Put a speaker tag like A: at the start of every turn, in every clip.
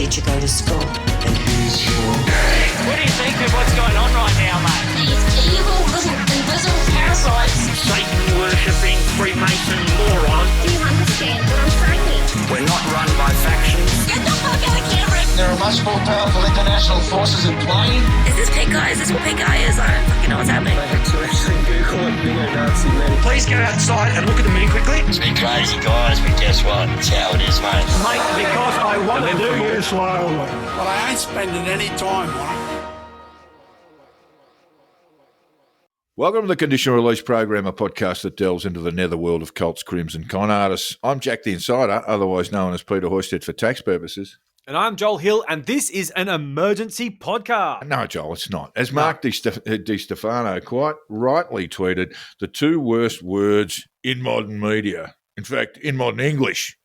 A: teacher go to school?
B: What do you think of what's going on right now, mate?
C: These evil little invisible parasites.
B: Satan-worshipping Freemason morons.
C: Do you understand what I'm saying?
B: We're not run by factions.
C: Get the fuck out of camera!
D: There are much more powerful international forces in play.
C: Is this pink eye? Is this what pink eye is? I don't fucking know what's happening.
B: Please go outside and look at the moon quickly.
E: It's been crazy, guys, but guess what? It's how it is, mate.
B: Mate, because I want to do you slowly.
F: But I ain't spending any time on it.
G: Welcome to the Conditional Release Program, a podcast that delves into the netherworld of cults, crims and con artists. I'm Jack the Insider, otherwise known as Peter Hoisted for tax purposes.
H: And I'm Joel Hill, and this is an emergency podcast.
G: No, Joel, it's not. As Mark Di Stefano quite rightly tweeted, the two worst words in modern media, in fact, in modern English,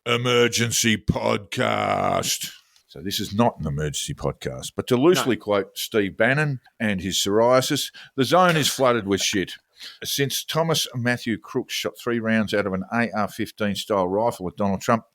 G: emergency podcast. So this is not an emergency podcast, but to loosely quote Steve Bannon and his psoriasis, the zone is flooded with shit. Since Thomas Matthew Crooks shot 3 rounds out of an AR-15 style rifle at Donald Trump,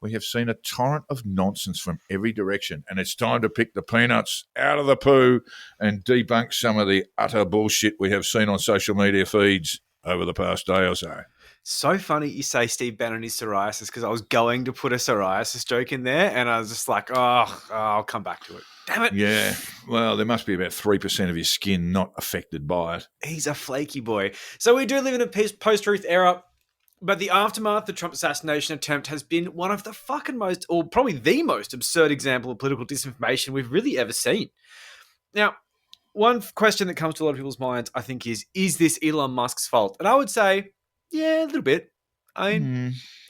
G: we have seen a torrent of nonsense from every direction, and it's time to pick the peanuts out of the poo and debunk some of the utter bullshit we have seen on social media feeds over the past day or so.
H: So funny you say Steve Bannon is psoriasis, because I was going to put a psoriasis joke in there, and I was just like, I'll come back to it. Damn it.
G: Yeah, well, there must be about 3% of his skin not affected by it.
H: He's a flaky boy. So we do live in a post-truth era, but the aftermath of the Trump assassination attempt has been one of the fucking most, or probably the most absurd example of political disinformation we've really ever seen. Now, one question that comes to a lot of people's minds, I think, is this Elon Musk's fault? And I would say, yeah, a little bit. A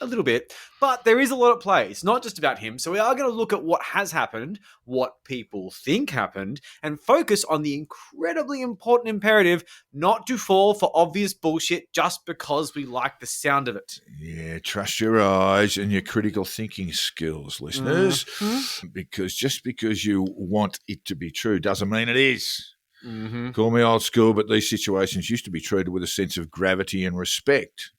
H: little bit. But there is a lot at play. It's not just about him. So we are going to look at what has happened, what people think happened, and focus on the incredibly important imperative not to fall for obvious bullshit just because we like the sound of it.
G: Yeah, trust your eyes and your critical thinking skills, listeners. Mm-hmm. Because just because you want it to be true doesn't mean it is. Mm-hmm. Call me old school, but these situations used to be treated with a sense of gravity and respect.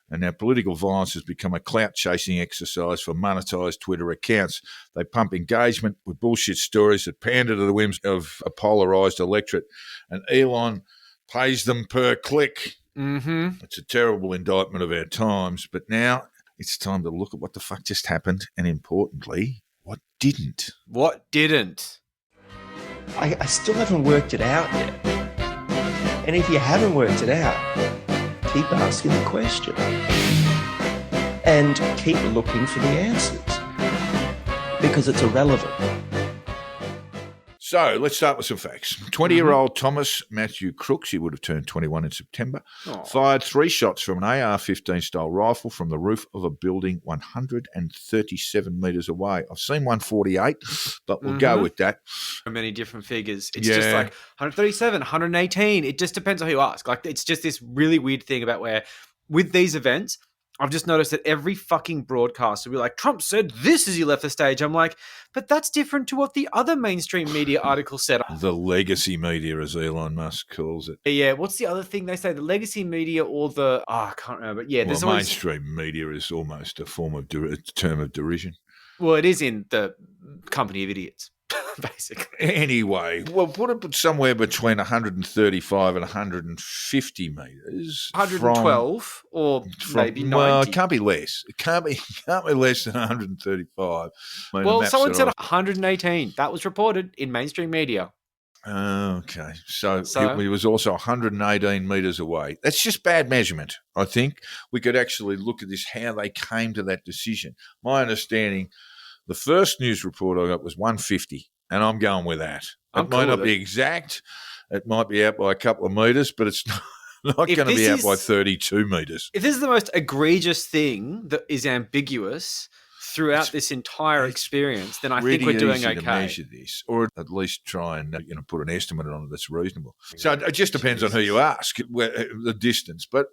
G: And now political violence has become a clout-chasing exercise for monetised Twitter accounts. They pump engagement with bullshit stories that pander to the whims of a polarised electorate. And Elon pays them per click. Mm-hmm. It's a terrible indictment of our times. But now it's time to look at what the fuck just happened and, importantly, what didn't.
H: What didn't?
I: I still haven't worked it out yet. And if you haven't worked it out, keep asking the question and keep looking for the answers because it's irrelevant.
G: So let's start with some facts. 20-year-old Thomas Matthew Crooks, he would have turned 21 in September, fired 3 shots from an AR-15 style rifle from the roof of a building 137 metres away. I've seen 148, but we'll go with that.
H: So many different figures. It's just like 137, 118. It just depends on who you ask. Like, it's just this really weird thing about where with these events, I've just noticed that every fucking broadcast will be like, Trump said this as he left the stage. I'm like, but that's different to what the other mainstream media article said.
G: The legacy media, as Elon Musk calls it.
H: Yeah, what's the other thing they say? The legacy media or the... I can't remember. Yeah,
G: there's mainstream media is almost a form of term of derision.
H: Well, it is in the company of idiots. Basically.
G: Anyway, we'll put it somewhere between 135 and 150 metres.
H: 112 or maybe 90.
G: Well, it can't be less. It can't be less than 135.
H: Well, someone said 118. That was reported in mainstream media.
G: Okay. So he was also 118 metres away. That's just bad measurement, I think. We could actually look at this, how they came to that decision. My understanding, the first news report I got was 150, and I'm going with that. It might not be exact. It might be out by a couple of metres, but it's not going to be out by 32 metres.
H: If this is the most egregious thing that is ambiguous throughout this entire experience, then I think we're doing okay.
G: To measure this, or at least try and put an estimate on it that's reasonable. So it just depends on who you ask, the distance. But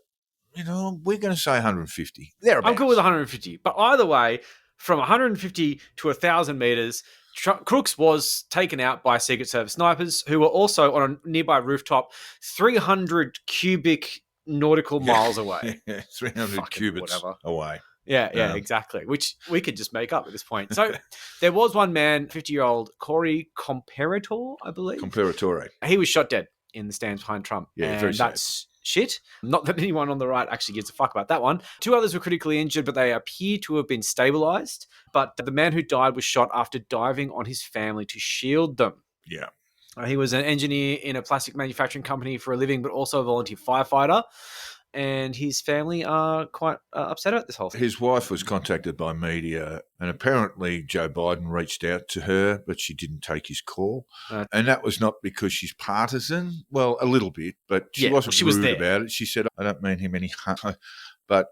G: we're going to say 150.
H: I'm cool with 150, but either way, from 150 to 1,000 metres, Crooks was taken out by Secret Service snipers who were also on a nearby rooftop 300 cubic nautical miles away.
G: 300 cubits away.
H: Yeah, exactly. Which we could just make up at this point. So there was one man, 50-year-old Corey Comperator, I believe.
G: Comparatore.
H: He was shot dead in the stands behind Trump.
G: Yeah,
H: and
G: very sad.
H: that's shit. Not that anyone on the right actually gives a fuck about that one. 2 others were critically injured, but they appear to have been stabilized. But the man who died was shot after diving on his family to shield them.
G: Yeah.
H: He was an engineer in a plastic manufacturing company for a living, but also a volunteer firefighter. And his family are quite upset about this whole thing.
G: His wife was contacted by media, and apparently Joe Biden reached out to her, but she didn't take his call. And that was not because she's partisan. Well, a little bit, but she wasn't rude about it. She said, I don't mean him any harm, but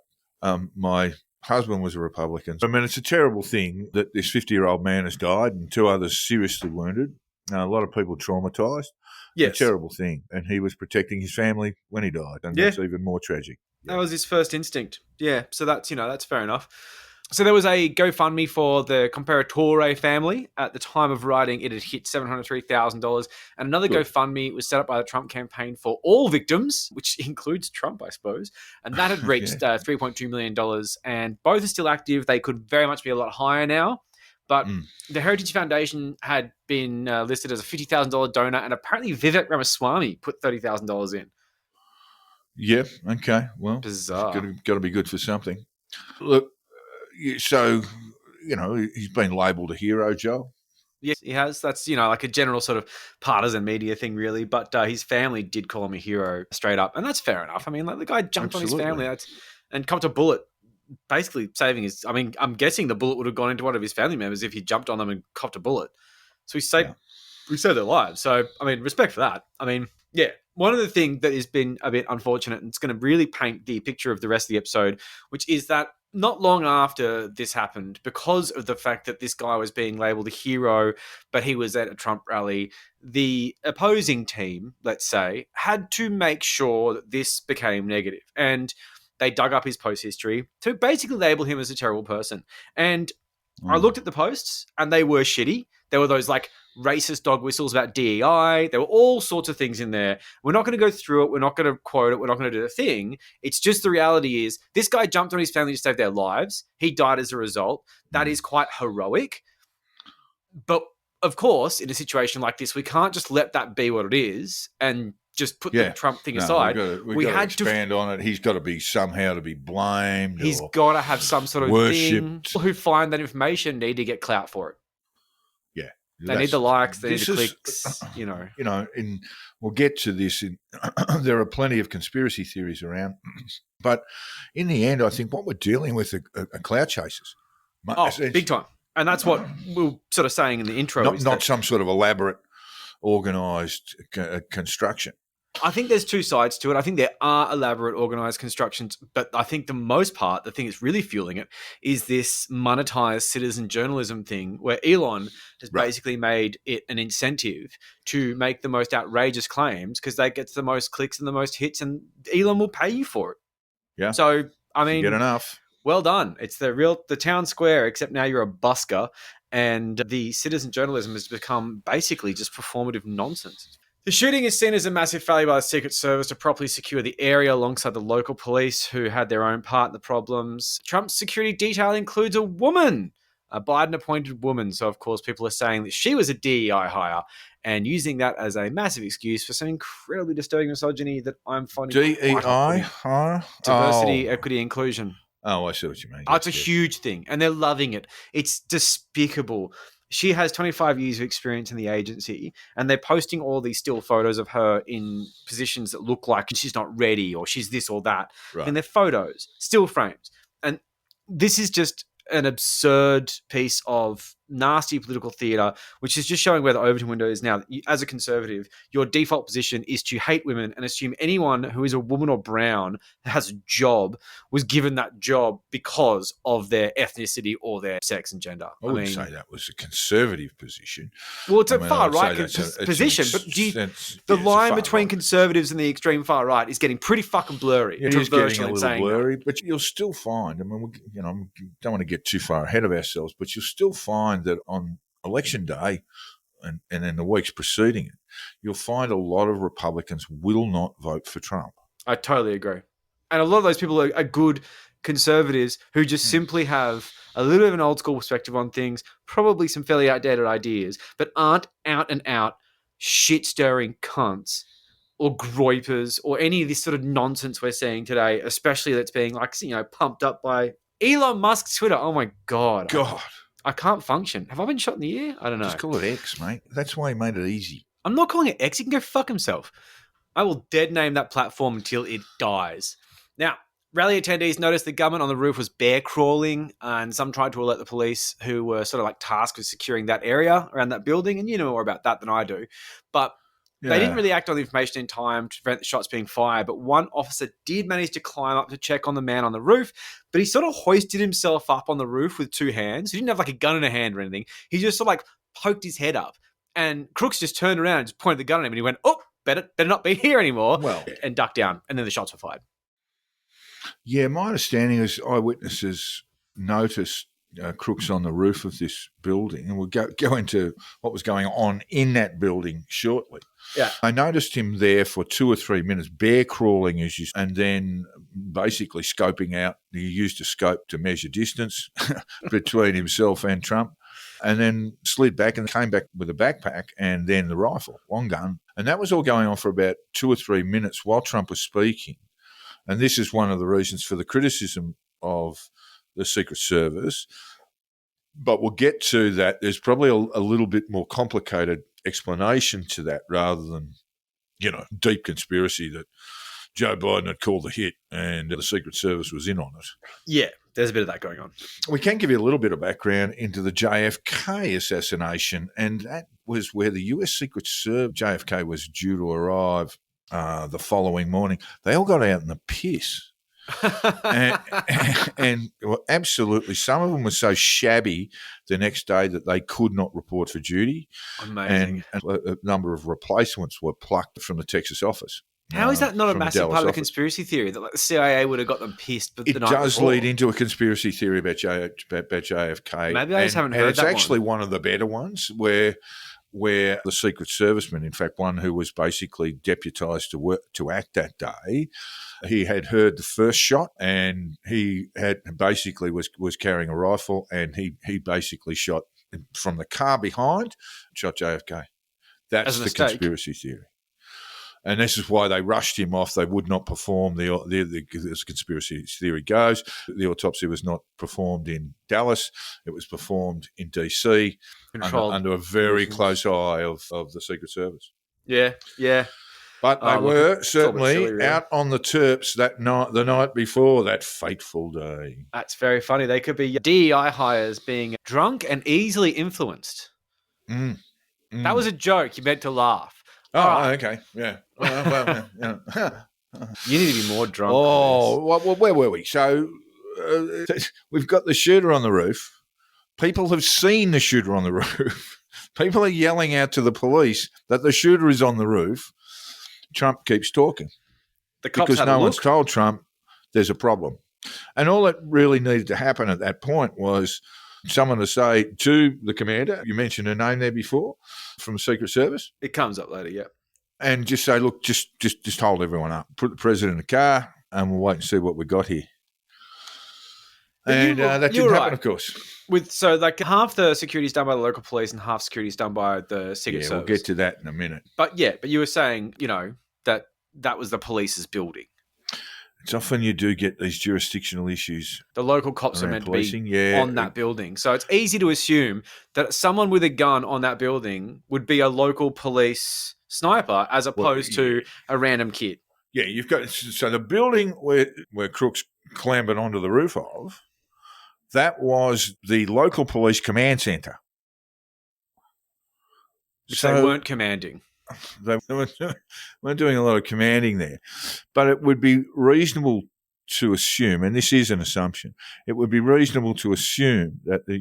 G: my husband was a Republican. I mean, it's a terrible thing that this 50-year-old man has died and 2 others seriously wounded. A lot of people traumatised. Yes. A terrible thing. And he was protecting his family when he died. And that's even more tragic.
H: That was his first instinct. Yeah. So that's, that's fair enough. So there was a GoFundMe for the Comparatore family. At the time of writing, it had hit $703,000. And another GoFundMe was set up by the Trump campaign for all victims, which includes Trump, I suppose. And that had reached $3.2 million. And both are still active. They could very much be a lot higher now. But the Heritage Foundation had been listed as a $50,000 donor, and apparently Vivek Ramaswamy put $30,000 in.
G: Yeah, okay. Well,
H: bizarre.
G: Got to be good for something. Look, so, he's been labelled a hero, Joel.
H: Yes, he has. That's, like a general sort of partisan media thing, really. But his family did call him a hero straight up, and that's fair enough. I mean, the guy jumped on his family and copped a bullet. Basically saving his... I mean, I'm guessing the bullet would have gone into one of his family members if he jumped on them and copped a bullet. So we saved their lives. So, I mean, respect for that. I mean, yeah. One of the things that has been a bit unfortunate, and it's going to really paint the picture of the rest of the episode, which is that not long after this happened, because of the fact that this guy was being labelled a hero, but he was at a Trump rally, the opposing team, let's say, had to make sure that this became negative. And they dug up his post history to basically label him as a terrible person. And I looked at the posts and they were shitty. There were those like racist dog whistles about DEI. There were all sorts of things in there. We're not going to go through it. We're not going to quote it. We're not going to do the thing. It's just the reality is this guy jumped on his family to save their lives. He died as a result. That is quite heroic. But of course, in a situation like this, we can't just let that be what it is and just put the Trump thing aside.
G: We had to expand on it. He's got to be somehow to be blamed.
H: He's got to have some sort of worshipped thing. Who find that information need to get clout for it.
G: Yeah.
H: They need the likes, they need the clicks,
G: and we'll get to this. There are plenty of conspiracy theories around. But in the end, I think what we're dealing with are clout chasers.
H: Big time. And that's what we were sort of saying in the intro.
G: Not some sort of elaborate, organised construction.
H: I think there's 2 sides to it. I think there are elaborate, organised constructions, but I think the most part, the thing that's really fueling it, is this monetised citizen journalism thing where Elon has basically made it an incentive to make the most outrageous claims because they get the most clicks and the most hits, and Elon will pay you for it.
G: Yeah.
H: So, I mean...
G: Get enough.
H: Well done. It's the town square, except now you're a busker, and the citizen journalism has become basically just performative nonsense. The shooting is seen as a massive failure by the Secret Service to properly secure the area alongside the local police who had their own part in the problems. Trump's security detail includes a woman, a Biden-appointed woman. So, of course, people are saying that she was a DEI hire and using that as a massive excuse for some incredibly disturbing misogyny that I'm finding
G: DEI hire?
H: Diversity, equity, inclusion.
G: Oh, I see what you mean.
H: It's a huge thing, and they're loving it. It's despicable. She has 25 years of experience in the agency, and they're posting all these still photos of her in positions that look like she's not ready or she's this or that. Right. And they're photos, still frames. And this is just an absurd piece of nasty political theatre, which is just showing where the Overton window is now. As a conservative, your default position is to hate women and assume anyone who is a woman or brown that has a job was given that job because of their ethnicity or their sex and gender.
G: I wouldn't say that was a conservative position.
H: Well, it's a far-right position, but the line between conservatives and the extreme far-right is getting pretty fucking blurry.
G: It is getting a little blurry, but you'll still find, I mean, don't want to get too far ahead of ourselves, but you'll still find that on election day and in the weeks preceding it, you'll find a lot of Republicans will not vote for Trump.
H: I totally agree. And a lot of those people are good conservatives who just simply have a little bit of an old school perspective on things, probably some fairly outdated ideas, but aren't out and out shit stirring cunts or groypers or any of this sort of nonsense we're seeing today, especially that's being pumped up by Elon Musk's Twitter. Oh my God.
G: God,
H: I can't function. Have I been shot in the ear? I don't know.
G: just call it X, mate. That's why he made it easy.
H: I'm not calling it X. He can go fuck himself. I will dead name that platform until it dies. Now, rally attendees noticed the government on the roof was bear crawling, and some tried to alert the police who were sort of like tasked with securing that area around that building. And you know more about that than I do. But they didn't really act on the information in time to prevent the shots being fired. But one officer did manage to climb up to check on the man on the roof. But he sort of hoisted himself up on the roof with two hands. He didn't have like a gun in a hand or anything. He just sort of like poked his head up. And Crooks just turned around and just pointed the gun at him. And he went, oh, better not be here anymore.
G: Well,
H: and ducked down. And then the shots were fired.
G: yeah, my understanding is eyewitnesses noticed Crooks on the roof of this building, and we'll go into what was going on in that building shortly.
H: Yeah.
G: I noticed him there for 2 or 3 minutes, bear crawling, and then basically scoping out. He used a scope to measure distance between himself and Trump, and then slid back and came back with a backpack and then the rifle, long gun. And that was all going on for about 2 or 3 minutes while Trump was speaking. And this is one of the reasons for the criticism of the Secret Service. But we'll get to that. There's probably a little bit more complicated explanation to that rather than, deep conspiracy that Joe Biden had called the hit and the Secret Service was in on it.
H: Yeah, there's a bit of that going on.
G: We can give you a little bit of background into the JFK assassination, and that was where the US Secret Service, JFK was due to arrive the following morning. They all got out in the piss. and well, absolutely, some of them were so shabby the next day that they could not report for duty.
H: Amazing.
G: And a number of replacements were plucked from the Texas office.
H: How is that not a
G: from the
H: massive
G: Dallas
H: part of the
G: office.
H: conspiracy theory that the CIA would have got them pissed? But
G: It
H: the night
G: does
H: before?
G: lead into a conspiracy theory about JFK.
H: Maybe I just haven't heard
G: and it's
H: that
G: actually one of the better ones where the Secret Serviceman, in fact, one who was basically deputised to act that day, he had heard the first shot and he had basically was carrying a rifle, and he basically shot from the car behind, shot JFK. That's the conspiracy theory. And this is why they rushed him off. They would not perform as conspiracy theory goes. The autopsy was not performed in Dallas. It was performed in DC under a very close eye of the Secret Service.
H: Yeah, yeah.
G: But they were certainly
H: silly, really.
G: out on the terps that night, the night before that fateful day.
H: That's very funny. They could be DEI hires being drunk and easily influenced. That was a joke. You meant to laugh.
G: Oh, okay. Yeah. Well,
H: You need to be more drunk.
G: Oh, well, where were we? So we've got the shooter on the roof. People have seen the shooter on the roof. People are yelling out to the police that the shooter is on the roof. Trump keeps talking
H: The cops
G: because
H: had
G: no
H: a
G: one's
H: look.
G: told Trump there's a problem. And all that really needed to happen at that point was someone to say to the commander, you mentioned her name there before, from the Secret Service,
H: It comes up later, yeah.
G: and just say, look, just hold everyone up. Put the president in the car and we'll wait and see what we got here. And that didn't happen, of course.
H: So half the security is done by the local police and half security is done by the Secret
G: Yeah,
H: Service.
G: we'll get to that in a minute.
H: But you were saying, that was the police's building.
G: It's often you do get these jurisdictional issues.
H: The local cops are
G: Around
H: meant
G: policing,
H: to be
G: yeah.
H: on that building. So it's easy to assume that someone with a gun on that building would be a local police sniper as opposed to a random kid.
G: Yeah, you've got so the building where Crooks clambered onto the roof of, that was the local police command centre.
H: Which they weren't commanding.
G: They weren't doing a lot of commanding there. But it would be reasonable to assume, and this is an assumption, it would be reasonable to assume that the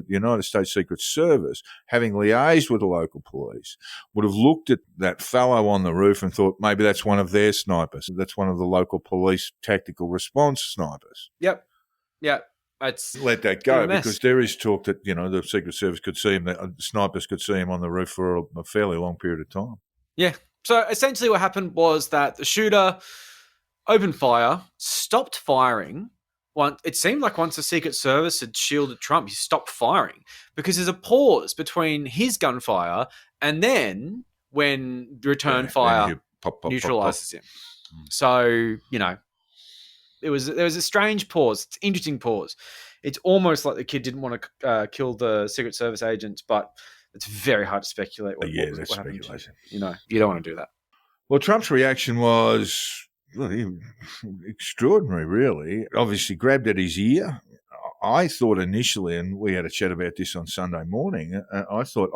G: United States Secret Service, having liaised with the local police, would have looked at that fellow on the roof and thought maybe that's one of their snipers. That's one of the local police tactical response snipers.
H: Yep.
G: Let that go, because there is talk that, the Secret Service could see him, that snipers could see him on the roof for a fairly long period of time.
H: Yeah. So essentially what happened was that the shooter opened fire, stopped firing, it seemed like once the Secret Service had shielded Trump, he stopped firing because there's a pause between his gunfire and then when the return fire
G: you pop,
H: neutralizes him. So, there was a strange pause. It's an interesting pause. It's almost like the kid didn't want to kill the Secret Service agents, but it's very hard to speculate what
G: that's
H: happened.
G: speculation.
H: You don't want to do that.
G: Well, Trump's reaction was extraordinary, really. Obviously grabbed at his ear. I thought initially, and we had a chat about this on Sunday morning, I thought,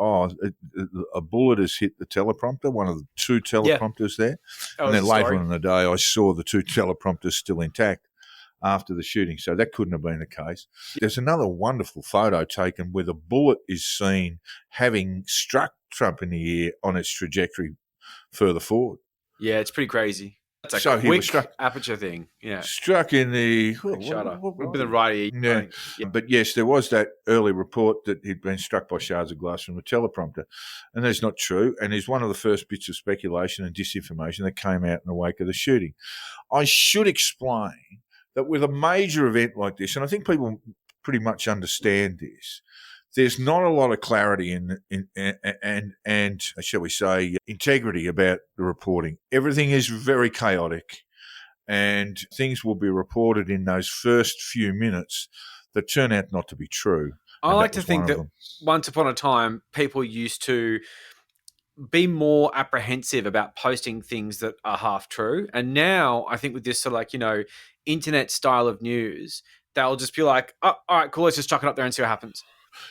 G: a bullet has hit the teleprompter, one of the two teleprompters there. And then later in the day, I saw the two teleprompters still intact after the shooting. So that couldn't have been the case. There's another wonderful photo taken where the bullet is seen having struck Trump in the ear on its trajectory further forward.
H: Yeah, it's pretty crazy. It's a
G: So he
H: quick
G: was struck-
H: aperture thing. Yeah.
G: Struck in the
H: Shutter. With the right ear.
G: Yeah. But yes, there was that early report that he'd been struck by shards of glass from the teleprompter. And that's not true. And is one of the first bits of speculation and disinformation that came out in the wake of the shooting. I should explain that with a major event like this, and I think people pretty much understand this, there's not a lot of clarity and shall we say integrity about the reporting. Everything is very chaotic, and things will be reported in those first few minutes that turn out not to be true.
H: I like to think that once upon a time, people used to be more apprehensive about posting things that are half true. And now I think with this sort of internet style of news, they'll just be like, oh, all right, cool, let's just chuck it up there and see what happens.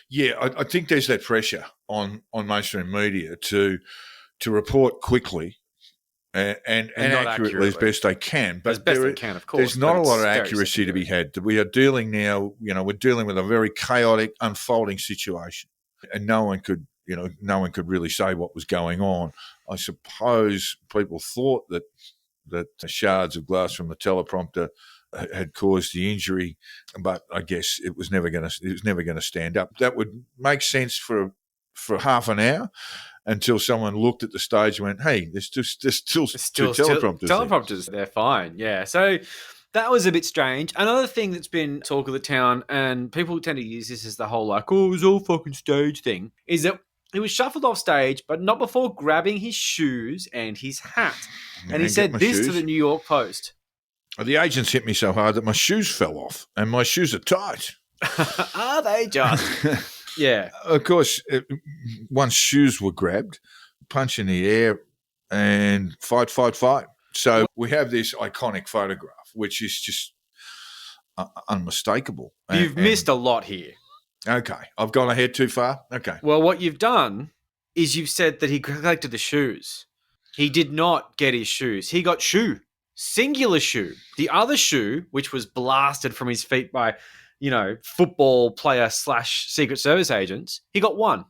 G: Yeah, I think there's that pressure on mainstream media to report quickly and accurately as best they can. But
H: as best they can, of course.
G: There's not a lot of accuracy to be had. We are dealing now, we're dealing with a very chaotic, unfolding situation. And no one could really say what was going on. I suppose people thought that the shards of glass from the teleprompter had caused the injury, but I guess it was never going to stand up. That would make sense for half an hour until someone looked at the stage and went, "Hey, there's still two teleprompters.
H: Teleprompters, they're fine." Yeah, so that was a bit strange. Another thing that's been talk of the town, and people tend to use this as the whole it was all fucking stage thing, is that he was shuffled off stage, but not before grabbing his shoes and his hat. And he said this to the New York Post.
G: The agents hit me so hard that my shoes fell off, and my shoes are tight.
H: Are they just? Yeah.
G: Of course, once shoes were grabbed, punch in the air, and fight. So we have this iconic photograph, which is just unmistakable.
H: You've missed a lot here.
G: Okay. I've gone ahead too far? Okay.
H: Well, what you've done is you've said that he collected the shoes. He did not get his shoes. He got shoe. Singular shoe. The other shoe, which was blasted from his feet by, football player / Secret Service agents, he got one.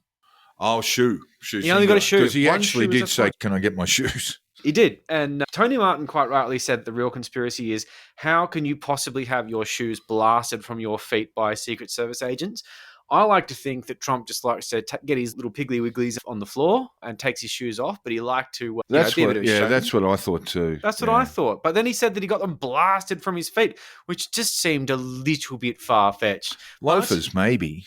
G: Oh, shoe.
H: He only got a shoe.
G: Because he actually did say, "Can I get my shoes?"
H: He did. And Tony Martin quite rightly said the real conspiracy is, how can you possibly have your shoes blasted from your feet by Secret Service agents? I like to think that Trump just likes to get his little piggly wigglies on the floor and takes his shoes off, but he liked to be a bit of a showman.
G: That's what I thought too.
H: That's what I thought. But then he said that he got them blasted from his feet, which just seemed a little bit far-fetched.
G: Loafers, maybe.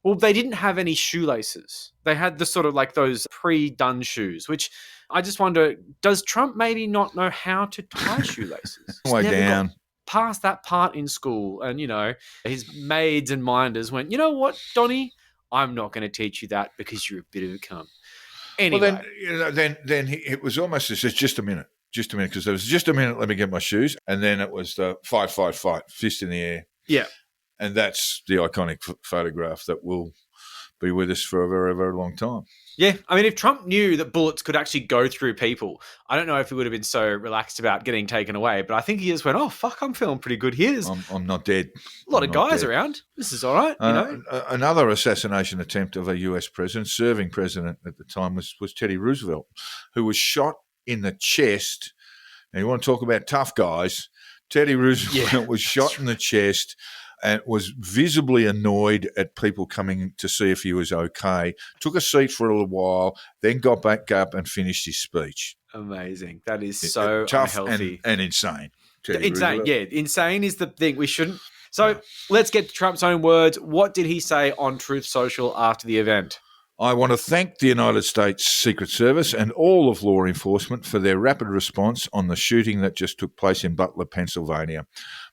H: Well, they didn't have any shoelaces. They had the sort of those pre-done shoes, which I just wonder, does Trump maybe not know how to tie shoelaces?
G: Way down.
H: Past that part in school, and his maids and minders went, you know what, Donnie, I'm not going to teach you that because you're a bit of a cunt. Anyway,
G: well, then it was almost as just a minute, because there was just a minute. Let me get my shoes, and then it was the fight, fist in the air.
H: Yeah,
G: and that's the iconic photograph that will be with us for a very, very long time.
H: Yeah, I mean, if Trump knew that bullets could actually go through people, I don't know if he would have been so relaxed about getting taken away, but I think he just went, oh, fuck, I'm feeling pretty good here.
G: I'm not dead.
H: A lot of guys around. This is all right,
G: Another assassination attempt of a US president, serving president at the time, was Teddy Roosevelt, who was shot in the chest. And you want to talk about tough guys, Teddy Roosevelt was shot in the chest and was visibly annoyed at people coming to see if he was okay, took a seat for a little while, then got back up and finished his speech.
H: Amazing. That is so
G: tough
H: unhealthy.
G: and insane.
H: Insane, yeah. Insane is the thing. We shouldn't So let's get to Trump's own words. What did he say on Truth Social after the event?
G: I want to thank the United States Secret Service and all of law enforcement for their rapid response on the shooting that just took place in Butler, Pennsylvania.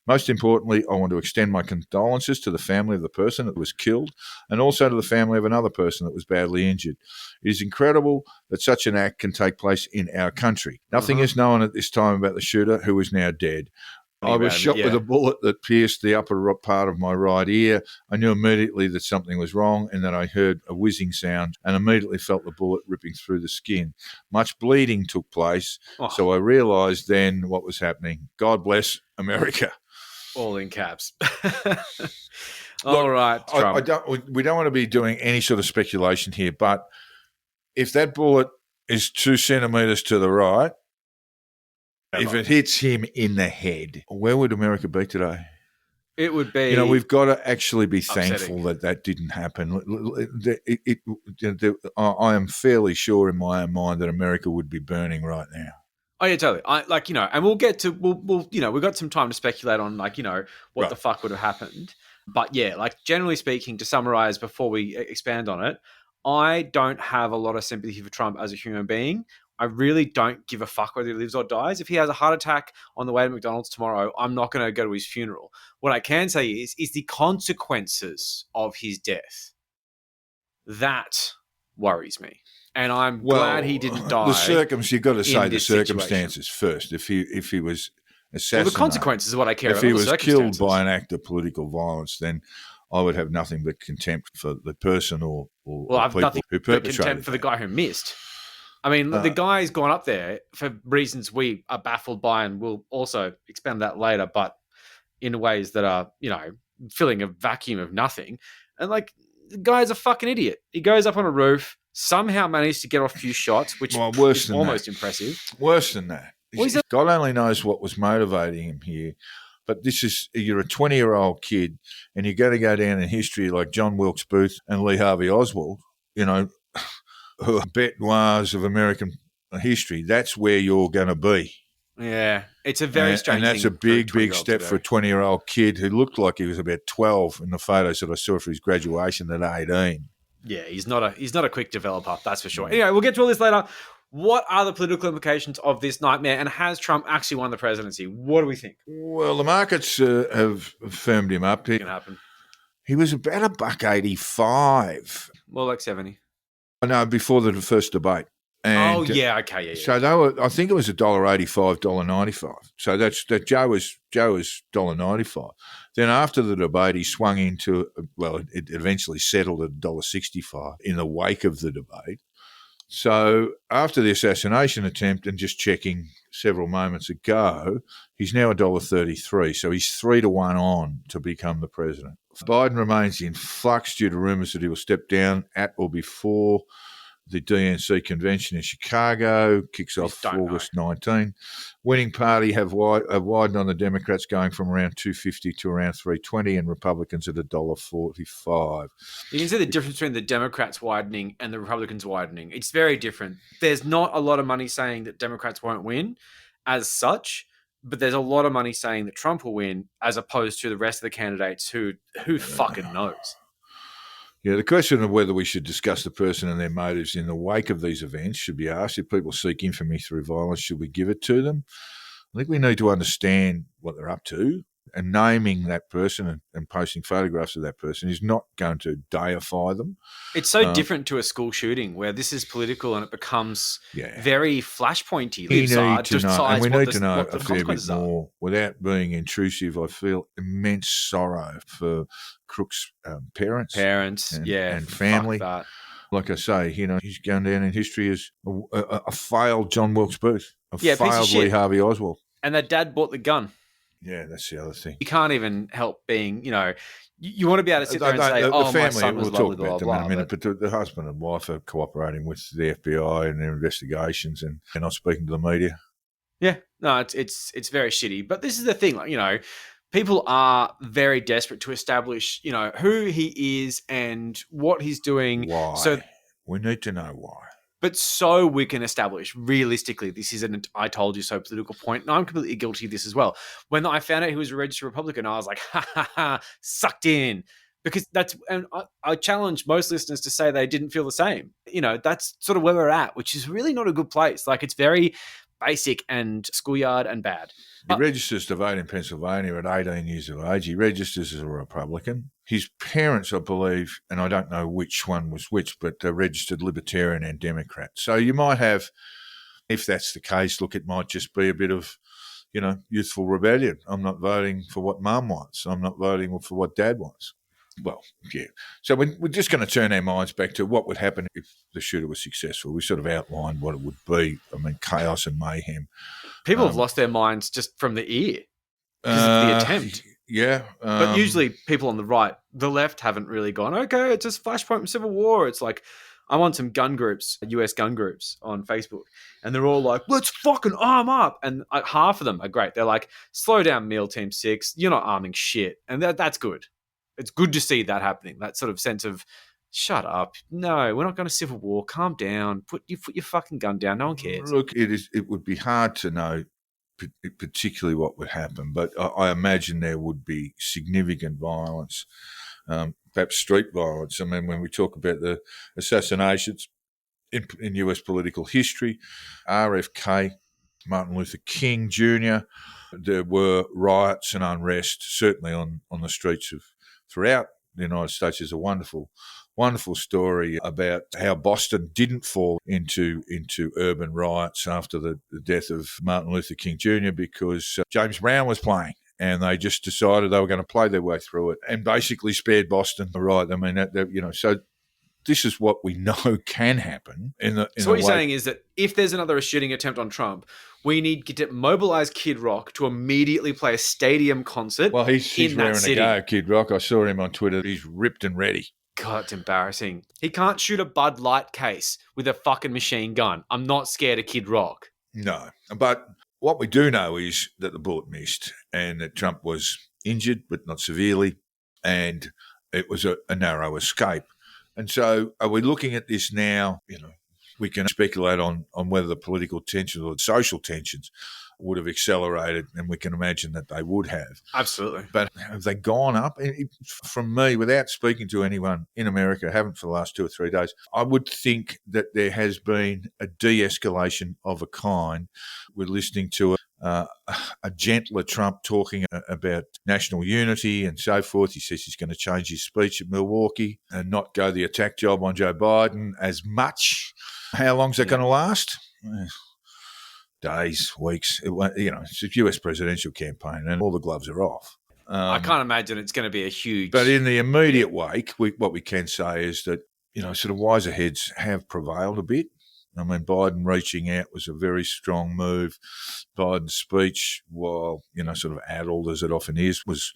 G: Most importantly, I want to extend my condolences to the family of the person that was killed and also to the family of another person that was badly injured. It is incredible that such an act can take place in our country. Nothing is known at this time about the shooter, who is now dead. I was shot with a bullet that pierced the upper part of my right ear. I knew immediately that something was wrong and that I heard a whizzing sound and immediately felt the bullet ripping through the skin. Much bleeding took place, so I realised then what was happening. God bless America.
H: All in caps. All right, Trump.
G: We don't want to be doing any sort of speculation here, but if that bullet is 2 centimetres to the right, if it hits him in the head, where would America be today?
H: It would be...
G: we've got to actually be thankful
H: upsetting.
G: that didn't happen. I am fairly sure in my own mind that America would be burning right now.
H: Oh yeah, totally. And we'll get to we've got some time to speculate on what the fuck would have happened. But yeah, generally speaking, to summarize before we expand on it, I don't have a lot of sympathy for Trump as a human being. I really don't give a fuck whether he lives or dies. If he has a heart attack on the way to McDonald's tomorrow, I'm not going to go to his funeral. What I can say is the consequences of his death. That worries me. And I'm glad he didn't die.
G: You've got to say the circumstances
H: situation.
G: first. If he was assassinated,
H: the consequences is what I care about.
G: If he was killed by an act of political violence, then I would have nothing but contempt for the person or
H: I've
G: people
H: nothing
G: who
H: but
G: perpetrated
H: contempt for the guy who missed. I mean, the guy's gone up there for reasons we are baffled by, and we'll also expand that later, but in ways that are, filling a vacuum of nothing. And the guy's a fucking idiot. He goes up on a roof, somehow managed to get off a few shots, which is almost impressive.
G: Worse than that. God only knows what was motivating him here. But you're a 20-year-old kid and you're going to go down in history like John Wilkes Booth and Lee Harvey Oswald, who are bête noirs of American history. That's where you're going to be.
H: Yeah, it's a very strange thing.
G: And that's a big step for a 20-year-old kid who looked like he was about 12 in the photos that I saw for his graduation at 18.
H: Yeah, he's not a quick developer, that's for sure. Anyway, we'll get to all this later. What are the political implications of this nightmare, and has Trump actually won the presidency? What do we think?
G: Well, the markets have firmed him up.
H: It can happen.
G: He was about $1.85.
H: More like 70.
G: No, before the first debate. And,
H: okay.
G: So they were. I think it was $1.85, $1.95. So Joe was $1.95. Then after the debate, he swung into it eventually settled at $1.65 in the wake of the debate. So after the assassination attempt, and just checking several moments ago, he's now $1.33. So he's 3-1 on to become the president. Biden remains in flux due to rumours that he will step down at or before the DNC convention in Chicago, kicks off August 19. Winning party have widened on the Democrats, going from around 250 to around 320, and Republicans at $1.45.
H: You can see the difference between the Democrats widening and the Republicans widening. It's very different. There's not a lot of money saying that Democrats won't win as such, but there's a lot of money saying that Trump will win, as opposed to the rest of the candidates who fucking knows.
G: Yeah, the question of whether we should discuss the person and their motives in the wake of these events should be asked. If people seek infamy through violence, should we give it to them? I think we need to understand what they're up to, and naming that person and posting photographs of that person is not going to deify them.
H: It's so different to a school shooting where this is political and it becomes very flashpointy.
G: We need to know, and we need to know a fair bit more. Without being intrusive, I feel immense sorrow for Crook's parents and family. Like I say, he's going down in history as a failed John Wilkes Booth, a failed Lee Harvey Oswald.
H: And their dad bought the gun.
G: Yeah, that's the other thing.
H: You can't even help being, you want to be able to sit there and say,
G: the family,
H: my son was
G: we'll
H: lovely,
G: talk about
H: blah,
G: them in a minute, but the husband and wife are cooperating with the FBI and their investigations, and they're not speaking to the media.
H: Yeah, no, it's very shitty. But this is the thing, people are very desperate to establish, who he is and what he's doing.
G: Why?
H: So
G: we need to know why.
H: But so we can establish, realistically, this isn't an I told you so political point. And I'm completely guilty of this as well. When I found out he was a registered Republican, I was like, ha ha ha, sucked in. Because and I challenge most listeners to say they didn't feel the same. You know, that's sort of where we're at, which is really not a good place. Like, it's very basic and schoolyard and bad.
G: He registers to vote in Pennsylvania at 18 years of age. He registers as a Republican. His parents, I believe, and I don't know which one was which, but they're registered Libertarian and Democrat. So you might have, if that's the case, look, it might just be a bit of, youthful rebellion. I'm not voting for what mum wants. I'm not voting for what dad wants. Well, yeah. So we're just going to turn our minds back to what would happen if the shooter was successful. We sort of outlined what it would be. I mean, chaos and mayhem.
H: People have lost their minds just from the ear because of the attempt.
G: Yeah.
H: But usually people on the right, the left haven't really gone, okay, it's just flashpoint from Civil War. It's like, I'm on some gun groups, US gun groups on Facebook, and they're all like, let's fucking arm up. And half of them are great. They're like, slow down, Meal Team 6. You're not arming shit. And that's good. It's good to see that happening. That sort of sense of, shut up. No, we're not going to Civil War. Calm down. Put your fucking gun down. No one cares.
G: Look, it would be hard to know particularly what would happen, but I imagine there would be significant violence, perhaps street violence. I mean, when we talk about the assassinations in US political history, RFK, Martin Luther King Jr., there were riots and unrest, certainly on the streets throughout the United States. There's a wonderful story about how Boston didn't fall into urban riots after the death of Martin Luther King Jr. because James Brown was playing, and they just decided they were going to play their way through it and basically spared Boston the riot. I mean, so this is what we know can happen. So
H: what you're saying is that if there's another shooting attempt on Trump, we need to mobilize Kid Rock to immediately play a stadium concert.
G: Well, he's raring to go, Kid Rock. I saw him on Twitter. He's ripped and ready.
H: God, it's embarrassing. He can't shoot a Bud Light case with a fucking machine gun. I'm not scared of Kid Rock.
G: No, but what we do know is that the bullet missed and that Trump was injured, but not severely, and it was a narrow escape. And so are we looking at this now? We can speculate on whether the political tensions or the social tensions would have accelerated, and we can imagine that they would have.
H: Absolutely.
G: But have they gone up? From me, without speaking to anyone in America, haven't for the last 2 or 3 days, I would think that there has been a de-escalation of a kind. We're listening to a gentler Trump talking about national unity and so forth. He says he's going to change his speech at Milwaukee and not go the attack job on Joe Biden as much. How long's that going to last? Days, weeks. It's a US presidential campaign and all the gloves are off.
H: I can't imagine it's going to be a huge...
G: But in the immediate wake, what we can say is that, sort of wiser heads have prevailed a bit. I mean, Biden reaching out was a very strong move. Biden's speech, while, sort of addled as it often is, was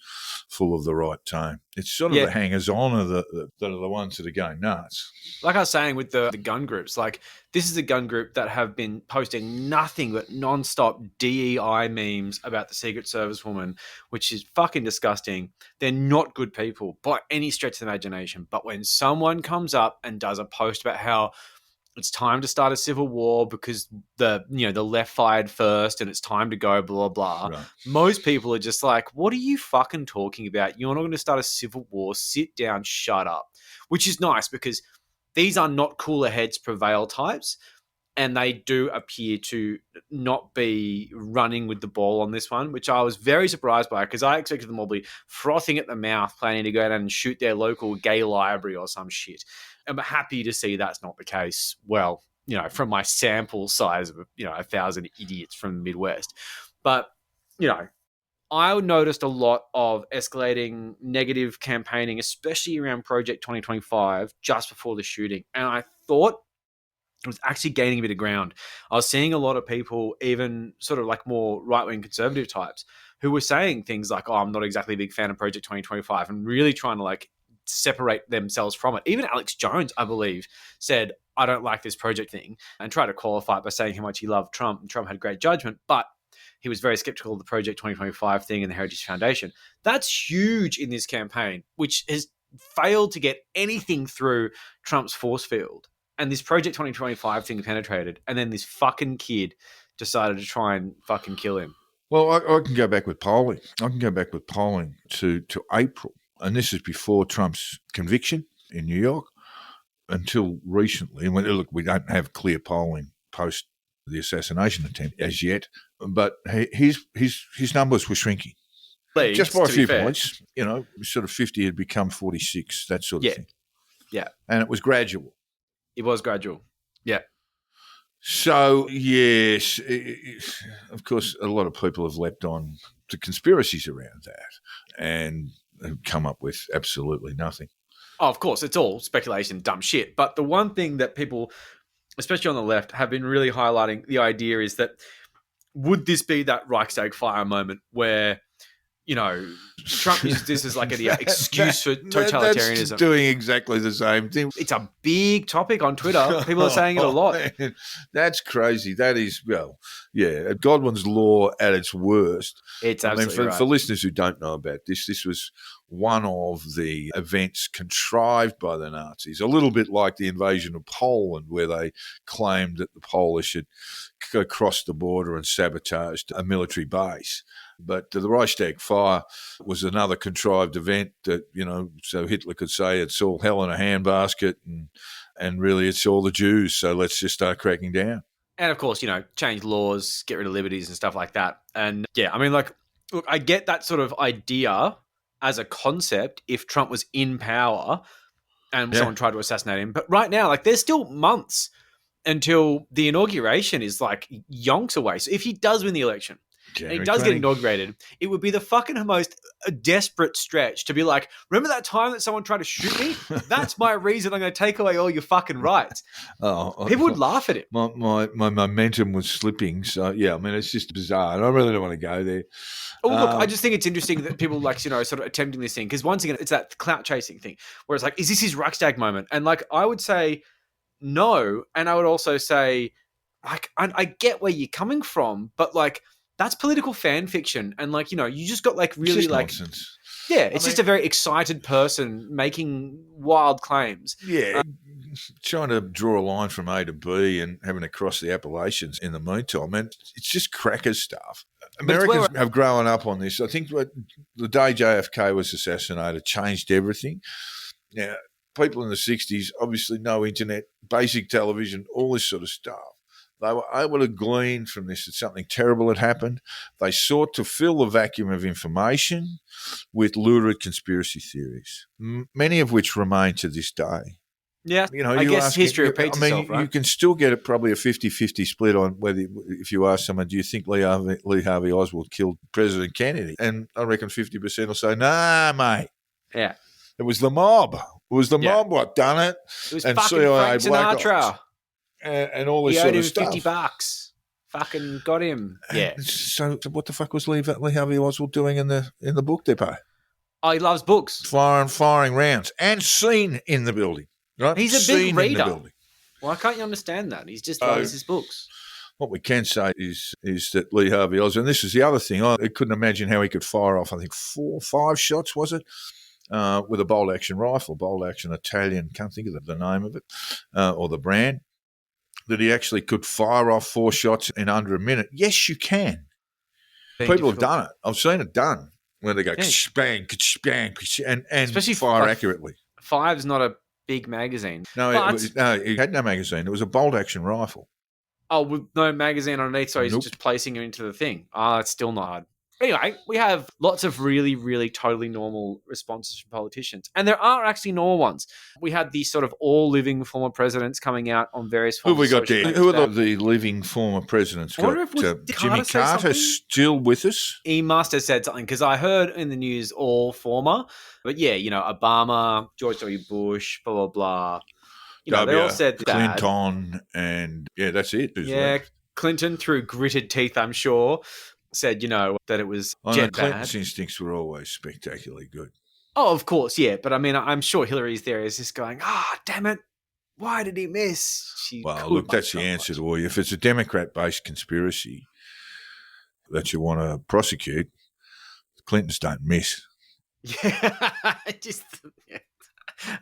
G: full of the right tone. It's sort of the hangers-on that are the ones that are going nuts.
H: Like I was saying with the gun groups, like this is a gun group that have been posting nothing but non-stop DEI memes about the Secret Service woman, which is fucking disgusting. They're not good people by any stretch of the imagination. But when someone comes up and does a post about how it's time to start a civil war because the left fired first and it's time to go, blah, blah. Right. Most people are just like, what are you fucking talking about? You're not going to start a civil war. Sit down, shut up. Which is nice because these are not cooler heads prevail types, and they do appear to not be running with the ball on this one, which I was very surprised by because I expected them all to be frothing at the mouth, planning to go down and shoot their local gay library or some shit. I'm happy to see that's not the case. Well, from my sample size of 1,000 idiots from the Midwest. But, I noticed a lot of escalating negative campaigning, especially around Project 2025, just before the shooting. And I thought it was actually gaining a bit of ground. I was seeing a lot of people, even sort of like more right-wing conservative types, who were saying things like, oh, I'm not exactly a big fan of Project 2025, and really trying to separate themselves from it. Even Alex Jones, I believe, said, I don't like this project thing, and tried to qualify it by saying how much he loved Trump, and Trump had great judgment, but he was very skeptical of the Project 2025 thing and the Heritage Foundation. That's huge in this campaign, which has failed to get anything through Trump's force field. and this Project 2025 thing penetrated, and then this fucking kid decided to try and fucking kill him.
G: Well, I can go back with polling. I can go back with polling to April, and this is before Trump's conviction in New York until recently. And look, we don't have clear polling post the assassination attempt as yet, but his numbers were shrinking.
H: Leads,
G: just by a
H: to be
G: few
H: fair.
G: points, sort of 50 had become 46, that sort of thing.
H: Yeah.
G: And it was gradual.
H: It was gradual. Yeah.
G: So, yes, of course, a lot of people have leapt on to conspiracies around that and have come up with absolutely nothing.
H: Oh, of course, it's all speculation, dumb shit. But the one thing that people, especially on the left, have been really highlighting the idea is that would this be that Reichstag fire moment where, Trump used this as like an excuse for totalitarianism?
G: That's doing exactly the same thing.
H: It's a big topic on Twitter. People are saying it a lot.
G: Man, that's crazy. That is, Godwin's law at its worst.
H: It's absolutely right.
G: For listeners who don't know about this was one of the events contrived by the Nazis, a little bit like the invasion of Poland, where they claimed that the Polish had crossed the border and sabotaged a military base. But the Reichstag fire was another contrived event that, so Hitler could say it's all hell in a handbasket and really it's all the Jews, so let's just start cracking down.
H: And of course, change laws, get rid of liberties and stuff like that. And yeah, look, I get that sort of idea as a concept if Trump was in power and someone tried to assassinate him. But right now, there's still months until the inauguration is yonks away. So if he does win the election, and he does get inaugurated, it would be the fucking most desperate stretch to be like, remember that time that someone tried to shoot me? That's my reason I'm going to take away all your fucking rights. People would laugh at it.
G: My momentum was slipping. So, yeah, it's just bizarre. And I really don't want to go there.
H: Oh, look, I just think it's interesting that people sort of attempting this thing. Because once again, it's that clout chasing thing where it's is this his Reichstag moment? And I would say no. And I would also say, I get where you're coming from, but that's political fan fiction, and you just got really
G: nonsense.
H: Yeah, it's just a very excited person making wild claims.
G: Yeah, trying to draw a line from A to B and having to cross the Appalachians in the meantime, and it's just cracker stuff. Americans have grown up on this. I think the day JFK was assassinated changed everything. Now, people in the 60s, obviously no internet, basic television, all this sort of stuff. They were able to glean from this that something terrible had happened. They sought to fill the vacuum of information with lurid conspiracy theories, many of which remain to this day.
H: Yeah, I guess history repeats itself, right?
G: You can still get probably a 50-50 split on whether, if you ask someone, do you think Lee Harvey Oswald killed President Kennedy? And I reckon 50% will say, nah, mate.
H: Yeah.
G: It was the mob. It was the mob what done it.
H: It was fucking Frank Sinatra.
G: And all this sort of stuff.
H: $50. Fucking got him. Yeah.
G: So what the fuck was Lee Harvey Oswald doing in the book depot?
H: Oh, he loves books.
G: Firing rounds and seen in the building. Right?
H: He's a big reader. Why can't you understand that? He's just loves his books.
G: What we can say is that Lee Harvey Oswald, and this is the other thing, I couldn't imagine how he could fire off, I think 4 or 5 shots, was it? With a bolt action rifle, bolt action Italian, can't think of the name of it, or the brand. That he actually could fire off 4 shots in under a minute. Yes, you can. People have done it. I've seen it done where they go bang, bang, and especially fire accurately.
H: 5's not a big magazine.
G: No, he had no magazine. It was a bolt action rifle.
H: Oh, with no magazine underneath, so he's just placing it into the thing. It's still not hard. Anyway, we have lots of really, really totally normal responses from politicians. And there are actually normal ones. We had these sort of all living former presidents coming out on various forms.
G: Who have we got there? Who are the living former presidents?
H: I wonder if
G: Jimmy Carter still with us?
H: He must have said something because I heard in the news all former. But yeah, Obama, George W. Bush, blah, blah, blah. They all said
G: Clinton and that's it.
H: Yeah, Clinton through gritted teeth, I'm sure. Said, that it was
G: Clinton's instincts were always spectacularly good.
H: Oh, of course, yeah. But I'm sure Hillary's there is just going, damn it. Why did he miss?
G: Look, that's the answer to all you. If it's a Democrat-based conspiracy that you want to prosecute, Clintons don't miss.
H: Yeah,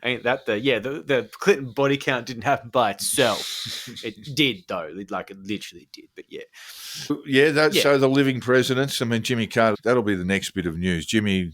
H: Ain't that the Clinton body count didn't happen by itself. It did though, it literally did. But yeah,
G: So the living presidents. I mean, Jimmy Carter. That'll be the next bit of news. Jimmy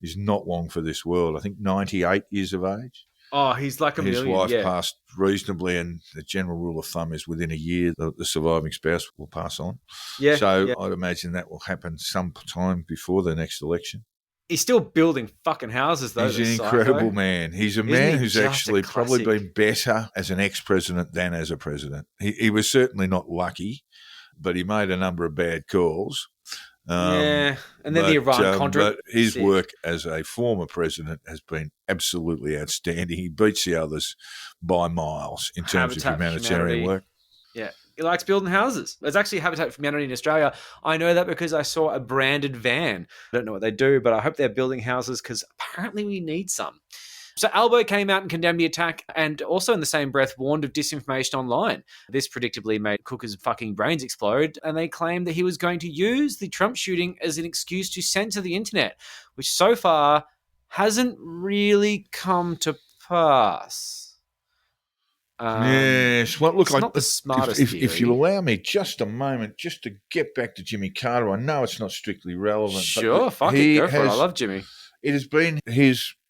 G: is not long for this world. I think 98 years of age.
H: oh, he's like a
G: His
H: million.
G: wife
H: Yeah,
G: passed reasonably, and the general rule of thumb is within a year the surviving spouse will pass on.
H: yeah.
G: So
H: yeah.
G: I'd imagine that will happen sometime before the next election.
H: He's still building fucking houses though.
G: He's
H: this
G: an
H: psycho.
G: incredible man. He's a
H: Isn't
G: man
H: he
G: who's
H: just a
G: actually probably
H: classic?
G: been better as an ex-president than as a president. He was certainly not lucky, but he made a number of bad calls.
H: Yeah, and then the Iran Contra.
G: But his
H: Sick.
G: work as a former president has been absolutely outstanding. He beats the others by miles in terms of
H: Habitat for
G: humanitarian
H: Humanity.
G: work.
H: Yeah, he likes building houses. There's actually Habitat for Humanity in Australia. I know that because I saw a branded van. I don't know what they do, but I hope they're building houses because apparently we need some. So Albo came out and condemned the attack and also in the same breath warned of disinformation online. This predictably made Cooker's fucking brains explode, and they claimed that he was going to use the Trump shooting as an excuse to censor the internet, which so far hasn't really come to pass.
G: Yes. Well, look,
H: it's not the smartest
G: if
H: theory.
G: you allow me just a moment, just to get back to Jimmy Carter, I know it's not strictly relevant.
H: Sure,
G: but
H: fuck
G: he
H: it, go for it. I
G: has-
H: love Jimmy.
G: It has been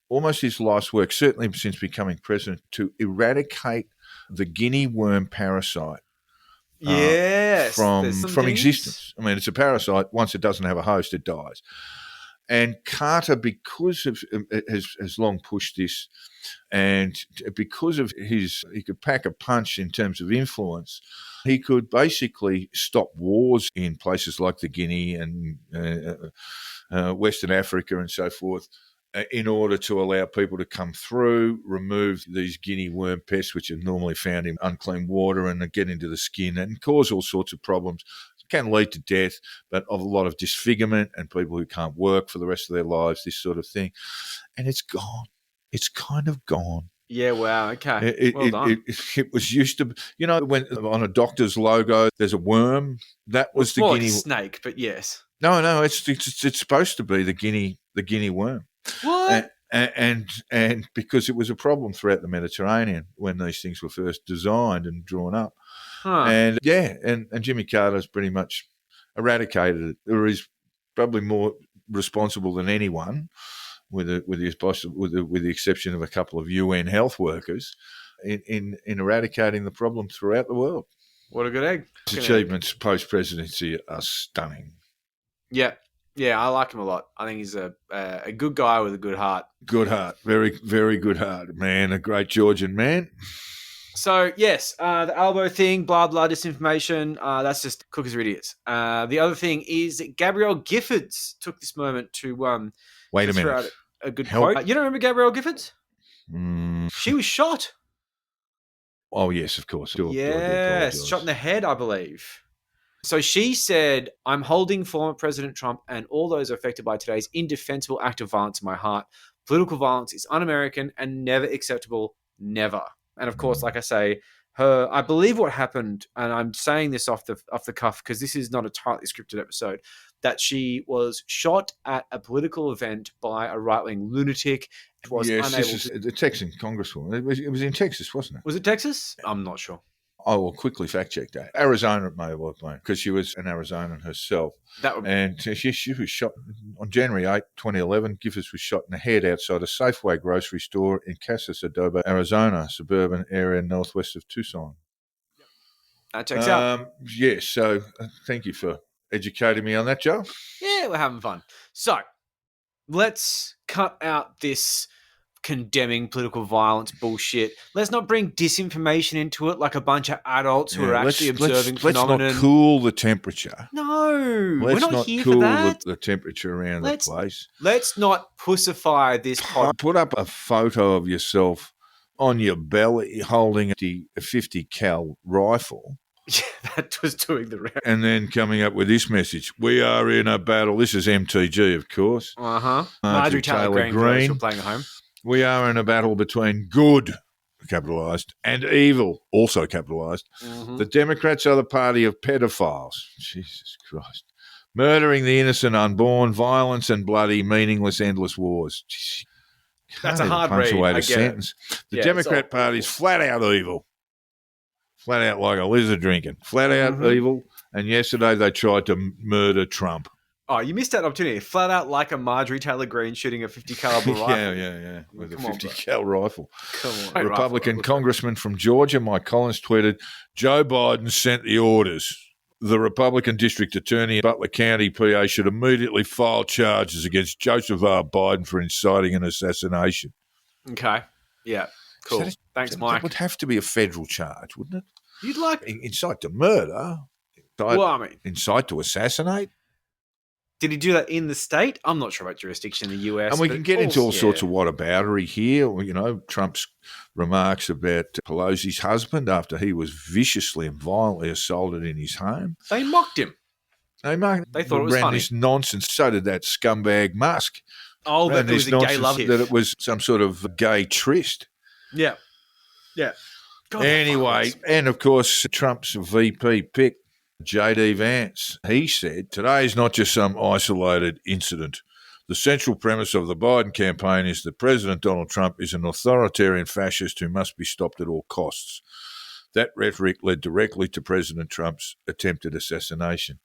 G: almost his life's work, certainly since becoming president, to eradicate the guinea worm parasite
H: Yes.
G: from
H: there's some things.
G: existence. I mean, it's a parasite. Once it doesn't have a host, it dies. And Carter, because of has long pushed this, and because of he could pack a punch in terms of influence. He could basically stop wars in places like the Guinea and Western Africa and so forth, in order to allow people to come through, remove these guinea worm pests, which are normally found in unclean water, and get into the skin and cause all sorts of problems. It can lead to death, but of a lot of disfigurement and people who can't work for the rest of their lives, this sort of thing. And it's gone. It's kind of gone.
H: Yeah, wow, okay. Well done.
G: It was used to, when on a doctor's logo there's a worm. That was
H: It's
G: the
H: more
G: guinea.
H: like a snake, but yes.
G: No, it's supposed to be the guinea worm.
H: What?
G: And because it was a problem throughout the Mediterranean when these things were first designed and drawn up.
H: Huh.
G: And Jimmy Carter's pretty much eradicated it. Or is probably more responsible than anyone, with the exception of a couple of UN health workers, in eradicating the problem throughout the world.
H: What a good egg.
G: His achievements post presidency are stunning.
H: Yeah. Yeah, I like him a lot. I think he's a good guy with a good heart.
G: Good heart. Very, very good heart, man. A great Georgian man.
H: So, yes, the Albo thing, blah, blah, disinformation, that's just cookers are idiots. The other thing is that Gabrielle Giffords took this moment to
G: Wait a
H: throw
G: minute.
H: out a good
G: Help.
H: quote. You don't remember Gabrielle Giffords?
G: Mm.
H: She was shot.
G: Oh, yes, of course. I do
H: Yes,
G: apologise.
H: shot in the head, I believe. So she said, I'm holding former President Trump and all those affected by today's indefensible act of violence in my heart. Political violence is un-American and never acceptable, never. And of course, like I say, I believe what happened, and I'm saying this off the cuff because this is not a tightly scripted episode, that she was shot at a political event by a right-wing lunatic. Was
G: yes,
H: unable
G: this
H: to...
G: is the Texan congresswoman. It was in Texas, wasn't it?
H: Was it Texas? I'm not sure.
G: I will quickly fact check that. Arizona it may have been, because she was an Arizonan herself.
H: That would...
G: And she was shot on January 8, 2011. Giffords was shot in the head outside a Safeway grocery store in Casas Adobo, Arizona, suburban area northwest of Tucson.
H: That checks out.
G: Yes, so thank you for educating me on that, Joe.
H: Yeah, we're having fun. So, let's cut out this condemning political violence bullshit. Let's not bring disinformation into it like a bunch of adults who are actually observing phenomenon.
G: Let's not cool the temperature.
H: No,
G: Let's
H: we're not here
G: cool
H: for that.
G: the temperature around the place.
H: Let's not pussify this pod.
G: Put up a photo of yourself on your belly holding the 50 cal rifle.
H: Yeah, that was doing the round.
G: And then coming up with this message: "We are in a battle." This is MTG, of course.
H: Marjorie Taylor Greene still playing at home.
G: We are in a battle between good, capitalised, and evil, also capitalised.
H: Mm-hmm.
G: The Democrats are the party of pedophiles. Jesus Christ. Murdering the innocent unborn, violence and bloody, meaningless, endless wars.
H: That's a
G: Can't even
H: hard read.
G: punctuate
H: I
G: a
H: get it.
G: sentence. The
H: Yeah,
G: Democrat
H: it's
G: Party's
H: awful.
G: flat out evil. Flat out like a lizard drinking. Flat out
H: Mhm.
G: evil. And yesterday they tried to murder Trump.
H: Oh, you missed that opportunity. Flat out like a Marjorie Taylor Greene shooting a 50 caliber rifle.
G: Yeah. With a
H: Come on,
G: 50
H: bro.
G: cal rifle.
H: Come on.
G: A Republican
H: Rifle.
G: congressman from Georgia, Mike Collins, tweeted, Joe Biden sent the orders. The Republican district attorney in Butler County, PA, should immediately file charges against Joseph R. Biden for inciting an assassination.
H: Okay. Yeah. Cool.
G: So
H: Thanks,
G: that
H: Mike.
G: would have to be a federal charge, wouldn't it?
H: You'd like.
G: Incite to murder?
H: Well, I mean,
G: Incite to assassinate?
H: did he do that in the state? I'm not sure about jurisdiction in the US.
G: And we
H: but
G: can get into all
H: yeah.
G: sorts of whataboutery here. You know, Trump's remarks about Pelosi's husband after he was viciously and violently assaulted in his home.
H: They mocked him.
G: They
H: thought it was
G: ran
H: funny.
G: this nonsense. So did that scumbag Musk.
H: Oh,
G: Ran
H: that it was
G: this
H: a gay
G: nonsense
H: love
G: that it was some sort of gay tryst.
H: Yeah. Yeah. God,
G: Anyway, and of course, Trump's VP pick, JD Vance, he said, today is not just some isolated incident. The central premise of the Biden campaign is that President Donald Trump is an authoritarian fascist who must be stopped at all costs. That rhetoric led directly to President Trump's attempted assassination.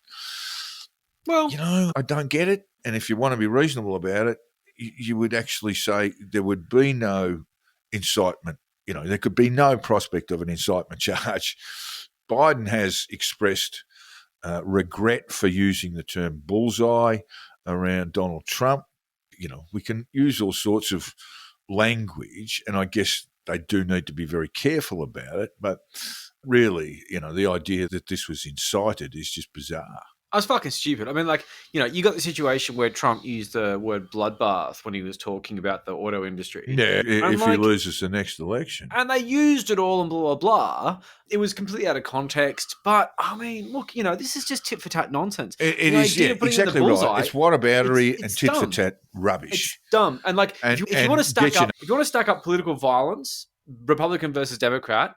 H: Well,
G: You know, I don't get it. And if you want to be reasonable about it, you would actually say there would be no incitement. You know, there could be no prospect of an incitement charge. Biden has expressed regret for using the term bullseye around Donald Trump. You know, we can use all sorts of language, and I guess they do need to be very careful about it. But really, you know, the idea that this was incited is just bizarre.
H: I was fucking stupid. I mean, like, you know, you got the situation where Trump used the word bloodbath when he was talking about the auto industry.
G: Yeah, if he
H: like-
G: loses the next election.
H: And they used it all and blah, blah, blah. It was completely out of context. But, I mean, look, you know, this is just tit for tat nonsense.
G: It
H: The
G: is,
H: idea
G: yeah,
H: of putting it in the
G: exactly right.
H: bullseye,
G: It's whataboutery
H: it's
G: and tit for
H: dumb.
G: tat rubbish.
H: It's dumb. And, like,
G: And-
H: if you
G: and
H: want to
G: get
H: stack up political violence, Republican versus Democrat,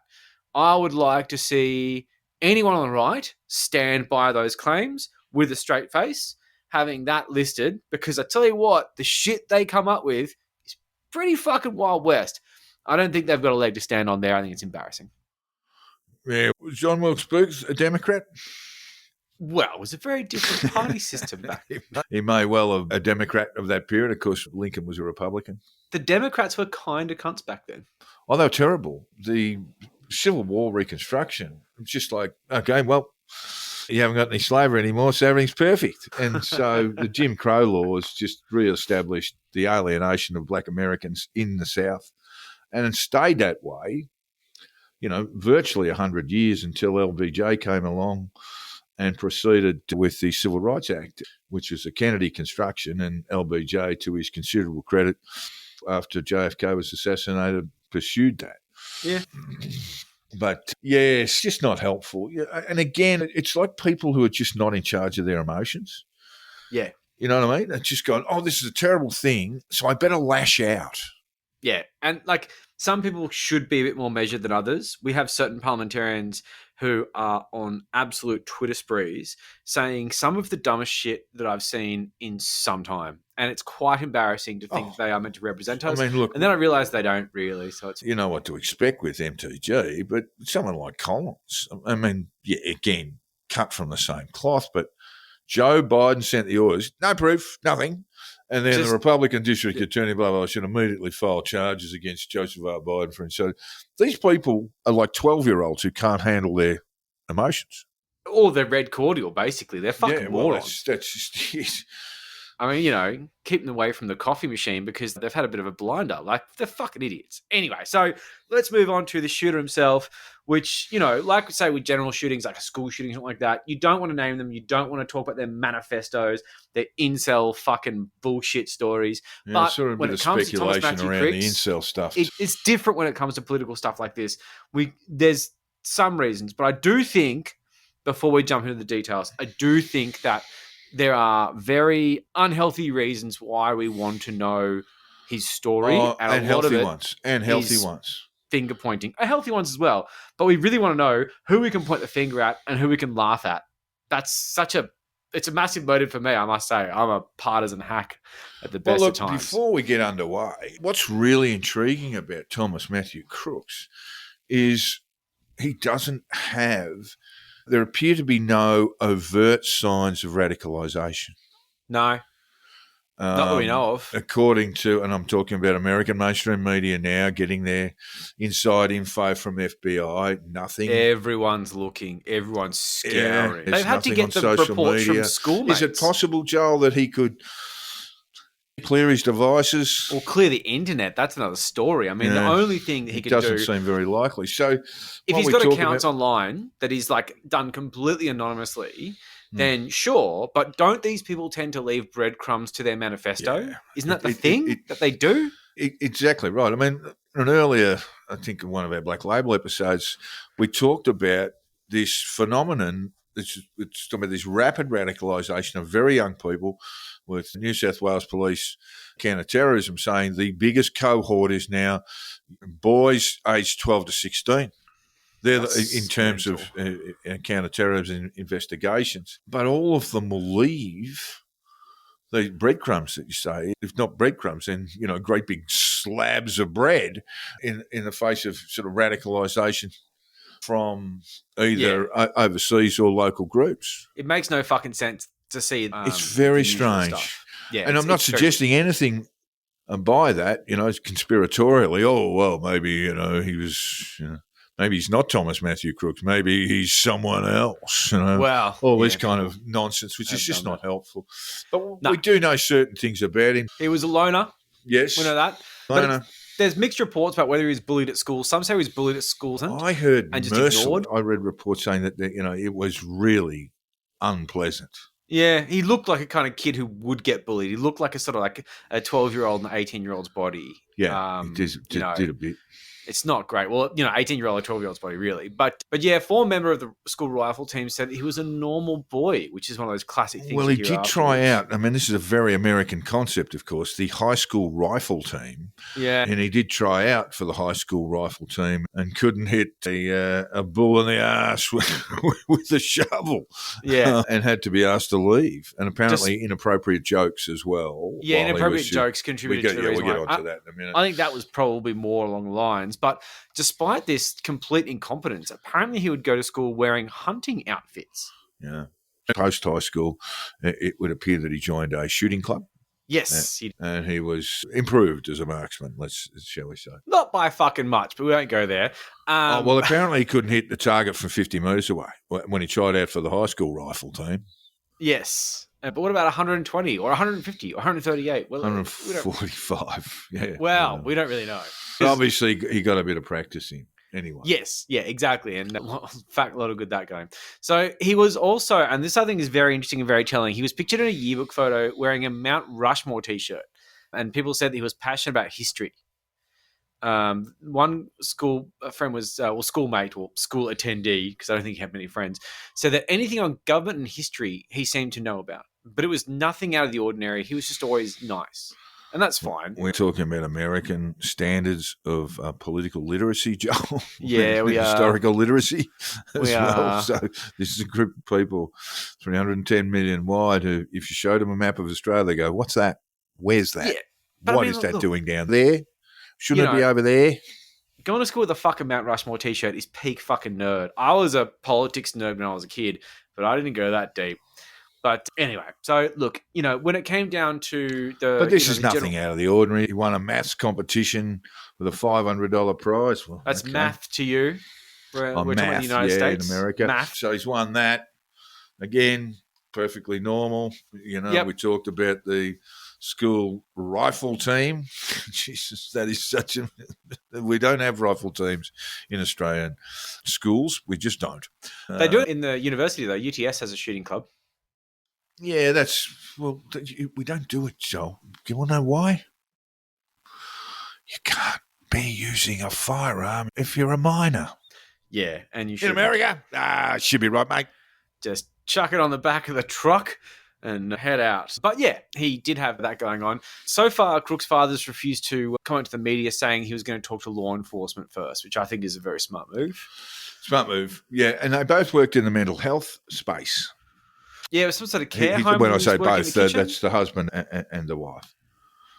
H: I would like to see anyone on the right stand by those claims with a straight face, having that listed, because I tell you what, the shit they come up with is pretty fucking Wild West. I don't think they've got a leg to stand on there. I think it's embarrassing.
G: Yeah, was John Wilkes Booth a Democrat?
H: Well, it was a very different party system back then.
G: He may well have a Democrat of that period. Of course, Lincoln was a Republican.
H: The Democrats were kind of cunts back then.
G: Oh, they were terrible. The Civil War Reconstruction, it's just like, okay, well, you haven't got any slavery anymore, so everything's perfect. And so the Jim Crow laws just re-established the alienation of black Americans in the South. And it stayed that way, you know, virtually 100 years until LBJ came along and proceeded with the Civil Rights Act, which was a Kennedy construction. And LBJ, to his considerable credit, after JFK was assassinated, pursued that.
H: Yeah.
G: But yeah, it's just not helpful. Yeah, and again, it's like people who are just not in charge of their emotions.
H: Yeah.
G: You know what I mean? They're just going, oh, this is a terrible thing, so I better lash out.
H: Yeah. And like some people should be a bit more measured than others. We have certain parliamentarians who are on absolute Twitter sprees saying some of the dumbest shit that I've seen in some time. And it's quite embarrassing to think that they are meant to represent us.
G: I mean, look,
H: and then I realized they don't really. So it's
G: you know what to expect with MTG, but someone like Collins, I mean, yeah, again, cut from the same cloth, but Joe Biden sent the orders, no proof, nothing. And then the Republican district attorney, blah, blah, should immediately file charges against Joseph R. Biden for insulting. These people are like 12-year-olds who can't handle their emotions.
H: or they're red cordial, basically. They're fucking
G: well,
H: morons.
G: that's just it.
H: I mean, you know, keep them away from the coffee machine because they've had a bit of a blinder. Like, they're fucking idiots. Anyway, so let's move on to the shooter himself, which, you know, like we say with general shootings, like a school shooting, something like that, you don't want to name them. You don't want to talk about their manifestos, their incel fucking bullshit stories.
G: Yeah,
H: but
G: sort of a
H: when
G: bit
H: it
G: of
H: comes to Thomas
G: speculation
H: Matthew
G: around the
H: Cricks,
G: incel stuff.
H: it's different when it comes to political stuff like this. There's some reasons, but I do think, before we jump into the details, I do think that there are very unhealthy reasons why we want to know his story,
G: and
H: a lot
G: healthy
H: of it
G: ones. And healthy
H: is
G: ones.
H: finger pointing, healthy ones as well. But we really want to know who we can point the finger at and who we can laugh at. That's such a it's a massive motive for me, I must say. I'm a partisan hack at the best of times.
G: Before we get underway, what's really intriguing about Thomas Matthew Crooks is he doesn't have, there appear to be no overt signs of radicalisation.
H: No. Not that we know of.
G: According to, and I'm talking about American mainstream media now, getting their inside info from FBI, nothing.
H: Everyone's looking. Everyone's scouring.
G: Yeah,
H: they've had to get the reports from schoolmates.
G: Is it possible, Joel, that he could clear his devices?
H: Or clear the internet? That's another story. I mean, the only thing that he could do...
G: doesn't seem very likely. So
H: if he's got accounts online that he's like done completely anonymously... then sure, but don't these people tend to leave breadcrumbs to their manifesto? Yeah. Isn't that the thing that they do?
G: Exactly right. I mean, an earlier, I think in one of our Black Label episodes, we talked about this phenomenon, it's talking about this rapid radicalisation of very young people, with New South Wales Police counter-terrorism saying the biggest cohort is now boys aged 12 to 16. They're in terms of counter-terrorism investigations. But all of them will leave the breadcrumbs that you say, if not breadcrumbs, then, great big slabs of bread in the face of sort of radicalisation from either overseas or local groups.
H: It makes no fucking sense to see
G: it's very strange.
H: Yeah,
G: and I'm not suggesting anything by that, conspiratorially. Oh, well, maybe, he was... Maybe he's not Thomas Matthew Crooks. Maybe he's someone else.
H: Well,
G: all this kind of nonsense, which is just not helpful. But we do know certain things about him.
H: He was a loner.
G: Yes,
H: we know that. But there's mixed reports about whether he was bullied at school. Some say he was bullied at school.
G: I heard
H: and just ignored.
G: I read reports saying that it was really unpleasant.
H: Yeah, he looked like a kind of kid who would get bullied. He looked like a sort of like a 12-year-old and 18-year-old's body.
G: Yeah, he did a bit.
H: It's not great. Well, 18-year-old or 12-year-old's body, really. But yeah, former member of the school rifle team said he was a normal boy, which is one of those classic things.
G: Well, he did try out. I mean, this is a very American concept, of course, the high school rifle team.
H: Yeah.
G: And he did try out for the high school rifle team and couldn't hit a bull in the ass with a shovel.
H: Yeah.
G: And had to be asked to leave. And apparently inappropriate jokes as well.
H: Yeah, inappropriate jokes contributed to the reason.
G: We'll get onto that in a minute.
H: I think that was probably more along the lines. But despite this complete incompetence, apparently he would go to school wearing hunting outfits.
G: Yeah. Post high school, it would appear that he joined a shooting club.
H: Yes.
G: And he was improved as a marksman, shall we say.
H: Not by fucking much, but we won't go there.
G: Well, apparently he couldn't hit the target from 50 metres away when he tried out for the high school rifle team.
H: Yes. But what about 120 or 150 or 138? Well,
G: 145, yeah.
H: Well, we don't really know.
G: Obviously, he got a bit of practice in anyway.
H: Yes, yeah, exactly. And in fact, a lot of good that going. So he was also, and this I think is very interesting and very telling, he was pictured in a yearbook photo wearing a Mount Rushmore t-shirt. And people said that he was passionate about history. One school friend was, schoolmate or school attendee, because I don't think he had many friends, said that anything on government and history he seemed to know about. But it was nothing out of the ordinary. He was just always nice. And that's fine.
G: We're talking about American standards of political literacy, Joel.
H: Yeah, we are.
G: Historical literacy as well.
H: Are.
G: So this is a group of people, 310 million wide, who, if you showed them a map of Australia, they go, what's that? Where's that?
H: Yeah,
G: what is that doing down there? Shouldn't it be over there?
H: Going to school with a fucking Mount Rushmore t-shirt is peak fucking nerd. I was a politics nerd when I was a kid, but I didn't go that deep. But anyway, so look, when it came down to the...
G: But this is nothing out of the ordinary. He won a maths competition with a $500 prize. Well,
H: that's math to you. We're talking about the United States.
G: In America.
H: Math.
G: So he's won that. Again, perfectly normal. We talked about the school rifle team. Jesus, that is such a... We don't have rifle teams in Australian schools. We just don't.
H: They do it in the university, though. UTS has a shooting club.
G: Yeah, we don't do it, Joel. Do you want to know why? You can't be using a firearm if you're a minor.
H: Yeah, and you should.
G: In America? Should be right, mate.
H: Just chuck it on the back of the truck and head out. But yeah, he did have that going on. So far, Crook's father's refused to comment to the media, saying he was going to talk to law enforcement first, which I think is a very smart move.
G: Smart move, yeah. And they both worked in the mental health space.
H: Yeah, it was some sort of care
G: He-
H: home.
G: when
H: he
G: I
H: was
G: say
H: working in
G: both,
H: the kitchen.
G: that's the husband and the wife.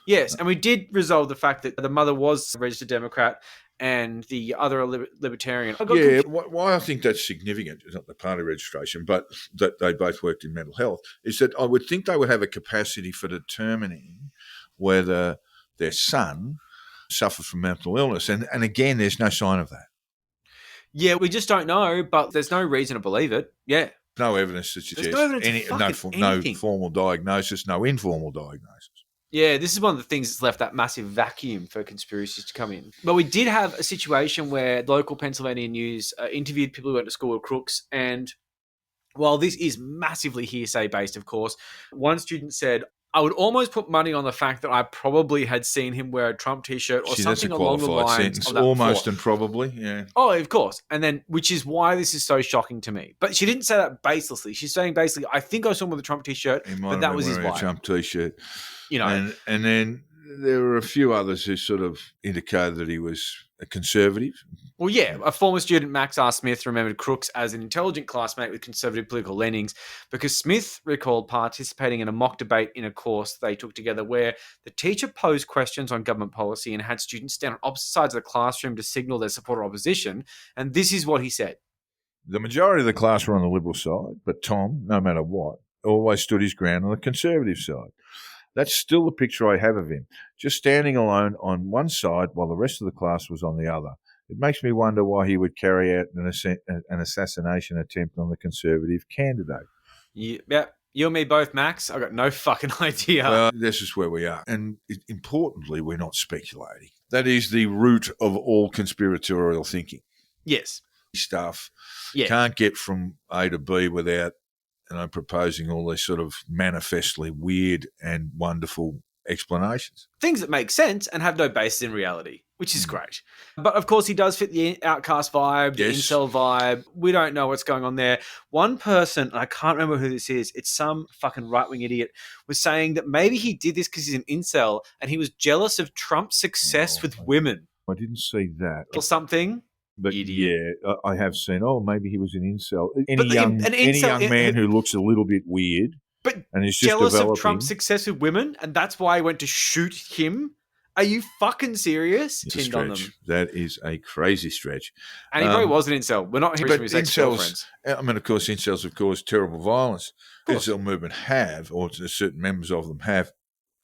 H: Yes, and we did resolve the fact that the mother was a registered Democrat and the other a libertarian. I got
G: Yeah,
H: confused.
G: why I think that's significant is not the party registration, but that they both worked in mental health, is that I would think they would have a capacity for determining whether their son suffers from mental illness. And again, there's no sign of that.
H: Yeah, we just don't know, but there's no reason to believe it. Yeah.
G: No evidence that
H: There's
G: suggests
H: no evidence of fucking
G: no
H: anything.
G: formal diagnosis, no informal diagnosis.
H: Yeah, this is one of the things that's left that massive vacuum for conspiracies to come in. But we did have a situation where local Pennsylvania news interviewed people who went to school with crooks. And while this is massively hearsay based, of course, one student said, I would almost put money on the fact that I probably had seen him wear a Trump t-shirt or
G: See, that's a
H: something along the
G: qualified
H: lines
G: sentence.
H: of that
G: Almost
H: before.
G: and probably, yeah.
H: Oh, of course. And then, which is why this is so shocking to me. But she didn't say that baselessly. She's saying basically, I think I saw him with a Trump t-shirt,
G: He might
H: but
G: have
H: that
G: been
H: was his
G: wearing a
H: vibe.
G: Trump t-shirt.
H: You know,
G: And then there were a few others who sort of indicated that he was a conservative.
H: well, yeah, a former student, Max R. Smith, remembered Crooks as an intelligent classmate with conservative political leanings because Smith recalled participating in a mock debate in a course they took together where the teacher posed questions on government policy and had students stand on opposite sides of the classroom to signal their support or opposition. And this is what he said.
G: The majority of the class were on the Liberal side, but Tom, no matter what, always stood his ground on the Conservative side. That's still the picture I have of him, just standing alone on one side while the rest of the class was on the other. It makes me wonder why he would carry out an assassination attempt on the Conservative candidate.
H: Yeah, you and me both, Max. I got no fucking idea.
G: Well, this is where we are. And importantly, we're not speculating. That is the root of all conspiratorial thinking.
H: Yes.
G: Stuff.
H: Yeah.
G: Can't get from A to B without proposing all these sort of manifestly weird and wonderful explanations.
H: Things that make sense and have no basis in reality, which is great. But of course, he does fit the outcast vibe, the
G: Yes.
H: incel vibe. We don't know what's going on there. One person, and I can't remember who this is, it's some fucking right-wing idiot, was saying that maybe he did this because he's an incel and he was jealous of Trump's success with women
G: I didn't see that.
H: or something.
G: But
H: Idiot.
G: yeah, I have seen, maybe he was an incel.
H: But
G: Any young
H: incel-
G: man who looks a little bit weird
H: But
G: and is just
H: jealous
G: developing.
H: of Trump's success with women, and that's why he went to shoot him. Are you fucking serious?
G: It's a
H: Pinned on them.
G: stretch. That is a crazy stretch.
H: And he probably was an incel. We're not hearing
G: But
H: from his ex-girlfriends.
G: of course, incels have caused terrible violence. The incel movement have, or certain members of them have,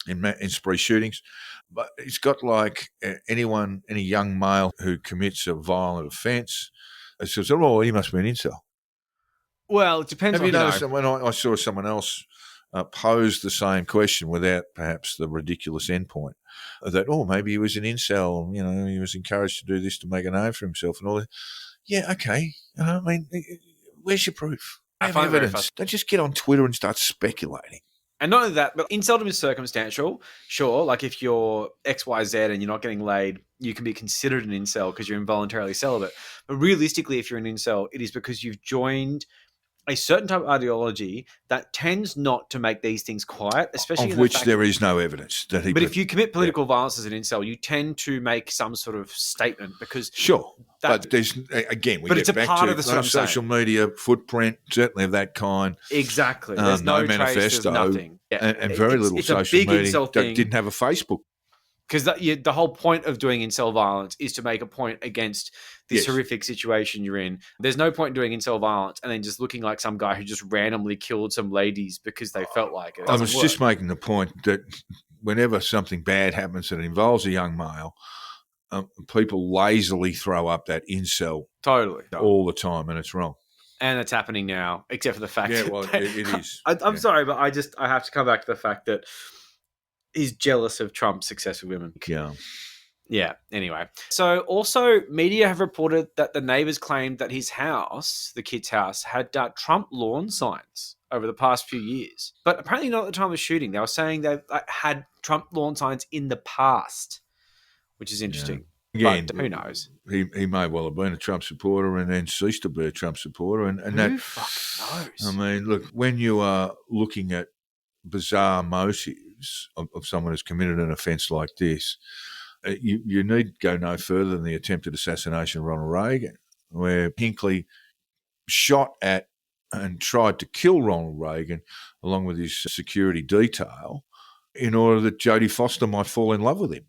G: in spree shootings. But it's got like any young male who commits a violent offence, it says, oh, he must be an incel.
H: Well, it depends
G: Have
H: on
G: you noticed that when I saw someone else pose the same question without perhaps the ridiculous endpoint, that, maybe he was an incel, he was encouraged to do this to make a name for himself and all that. Yeah, okay. Where's your proof?
H: I
G: Have
H: find it very
G: evidence. Don't just get on Twitter and start speculating.
H: And not only that, but inceldom is circumstantial. Sure, like if you're XYZ and you're not getting laid, you can be considered an incel because you're involuntarily celibate. But realistically, if you're an incel, it is because you've joined a certain type of ideology that tends not to make these things quiet, especially
G: Of which there is no evidence that he.
H: But if you commit political violence as an incel, you tend to make some sort of statement because
G: sure, but there's again, we
H: but
G: get
H: it's a
G: back
H: part
G: to
H: of the sort of
G: social media footprint, certainly of that kind.
H: exactly. There's
G: no
H: no trace
G: manifesto,
H: of nothing,
G: and very little
H: it's
G: social
H: a big
G: media.
H: incel thing.
G: Didn't have a Facebook.
H: Because the whole point of doing incel violence is to make a point against this
G: Yes.
H: horrific situation you're in. There's no point in doing incel violence and then just looking like some guy who just randomly killed some ladies because they felt like it. It
G: I was
H: doesn't
G: just
H: work.
G: making the point that whenever something bad happens that involves a young male, people lazily throw up that incel
H: Totally.
G: all the time, and it's wrong.
H: And it's happening now, except for the fact
G: Yeah,
H: that
G: well, it is.
H: I'm
G: Yeah.
H: sorry, but I have to come back to the fact that he's jealous of Trump's success with women.
G: Yeah.
H: Yeah, anyway. So also media have reported that the neighbors claimed that his house, the kid's house, had Trump lawn signs over the past few years. But apparently not at the time of shooting. They were saying they had Trump lawn signs in the past, which is interesting.
G: Again,
H: But who knows?
G: He may well have been a Trump supporter and then ceased to be a Trump supporter. And
H: Who
G: that,
H: fucking knows?
G: I mean, look, when you are looking at bizarre motives of someone who's committed an offence like this, you need go no further than the attempted assassination of Ronald Reagan, where Hinckley shot at and tried to kill Ronald Reagan along with his security detail in order that Jodie Foster might fall in love with him.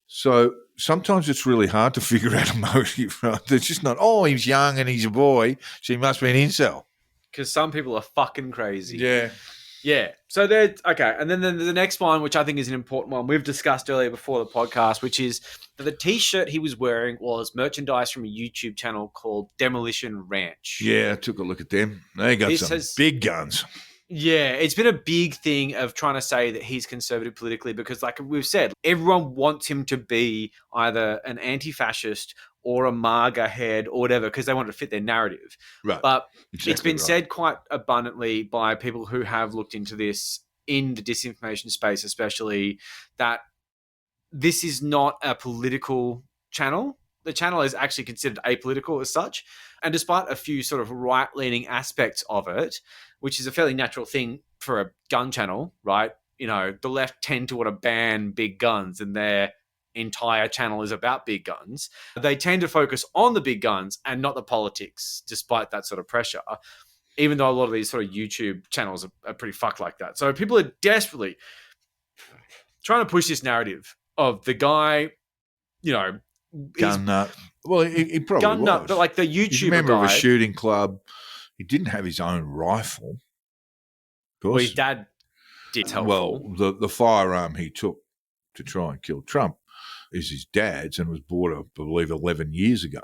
G: So sometimes it's really hard to figure out a motive. Right? It's just not, oh, he's young and he's a boy, so he must be an incel.
H: Because some people are fucking crazy.
G: Yeah.
H: Yeah. So there's okay. And then the next one, which I think is an important one, we've discussed earlier before the podcast, which is that the t-shirt he was wearing was merchandise from a YouTube channel called Demolition Ranch.
G: Yeah, I took a look at them. They got some big guns.
H: Yeah, it's been a big thing of trying to say that he's conservative politically because, like we've said, everyone wants him to be either an anti-fascist or a MAGA head or whatever because they want to fit their narrative.
G: Right.
H: But
G: Exactly
H: it's been
G: right.
H: said quite abundantly by people who have looked into this in the disinformation space, especially, that this is not a political channel. The channel is actually considered apolitical as such. And despite a few sort of right-leaning aspects of it, which is a fairly natural thing for a gun channel, right? You know, the left tend to want to ban big guns and their entire channel is about big guns. They tend to focus on the big guns and not the politics, despite that sort of pressure, even though a lot of these sort of YouTube channels are pretty fucked like that. So people are desperately trying to push this narrative of the guy, you know,
G: Gun nut. Well, he probably
H: gun
G: was.
H: nut, but like the
G: He's
H: YouTuber
G: a member
H: guy.
G: of a shooting club. He didn't have his own rifle. Of course.
H: Well, his dad did helpful.
G: Well, the firearm he took to try and kill Trump is his dad's and was bought, I believe, 11 years ago.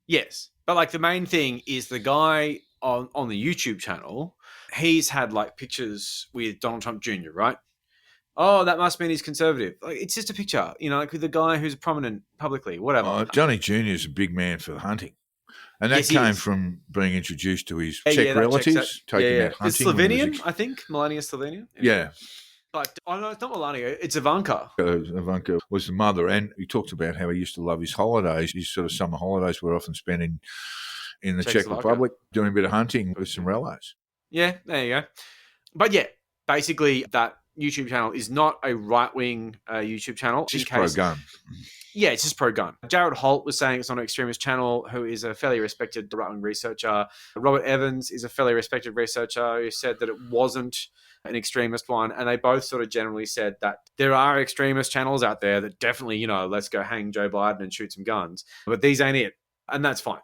H: Yes. But like the main thing is the guy on the YouTube channel, he's had like pictures with Donald Trump Jr., right? Oh, that must mean he's conservative. Like, it's just a picture, you know, like with the guy who's prominent publicly, whatever.
G: Johnny Jr. is a big man for hunting. And that
H: Yes, he
G: came
H: is.
G: from being introduced to his
H: Yeah,
G: Czech
H: that checks
G: relatives,
H: out.
G: taking out
H: It's
G: hunting. when he was
H: Slovenian, I think. Melania Slovenian.
G: Yeah.
H: But oh no, it's not Melania. It's Ivanka.
G: Ivanka was the mother, and he talked about how he used to love his holidays. His sort of summer holidays were often spent in the Czech
H: Czechoslovakia.
G: Republic doing a bit of hunting with some relos.
H: Yeah, there you go. But yeah, basically that YouTube channel is not a right-wing YouTube channel.
G: It's just pro-gun.
H: Yeah, it's just pro-gun. Jared Holt was saying it's not an extremist channel, who is a fairly respected right-wing researcher. Robert Evans is a fairly respected researcher who said that it wasn't an extremist one. And they both sort of generally said that there are extremist channels out there that definitely, you know, let's go hang Joe Biden and shoot some guns. But these ain't it. And that's fine.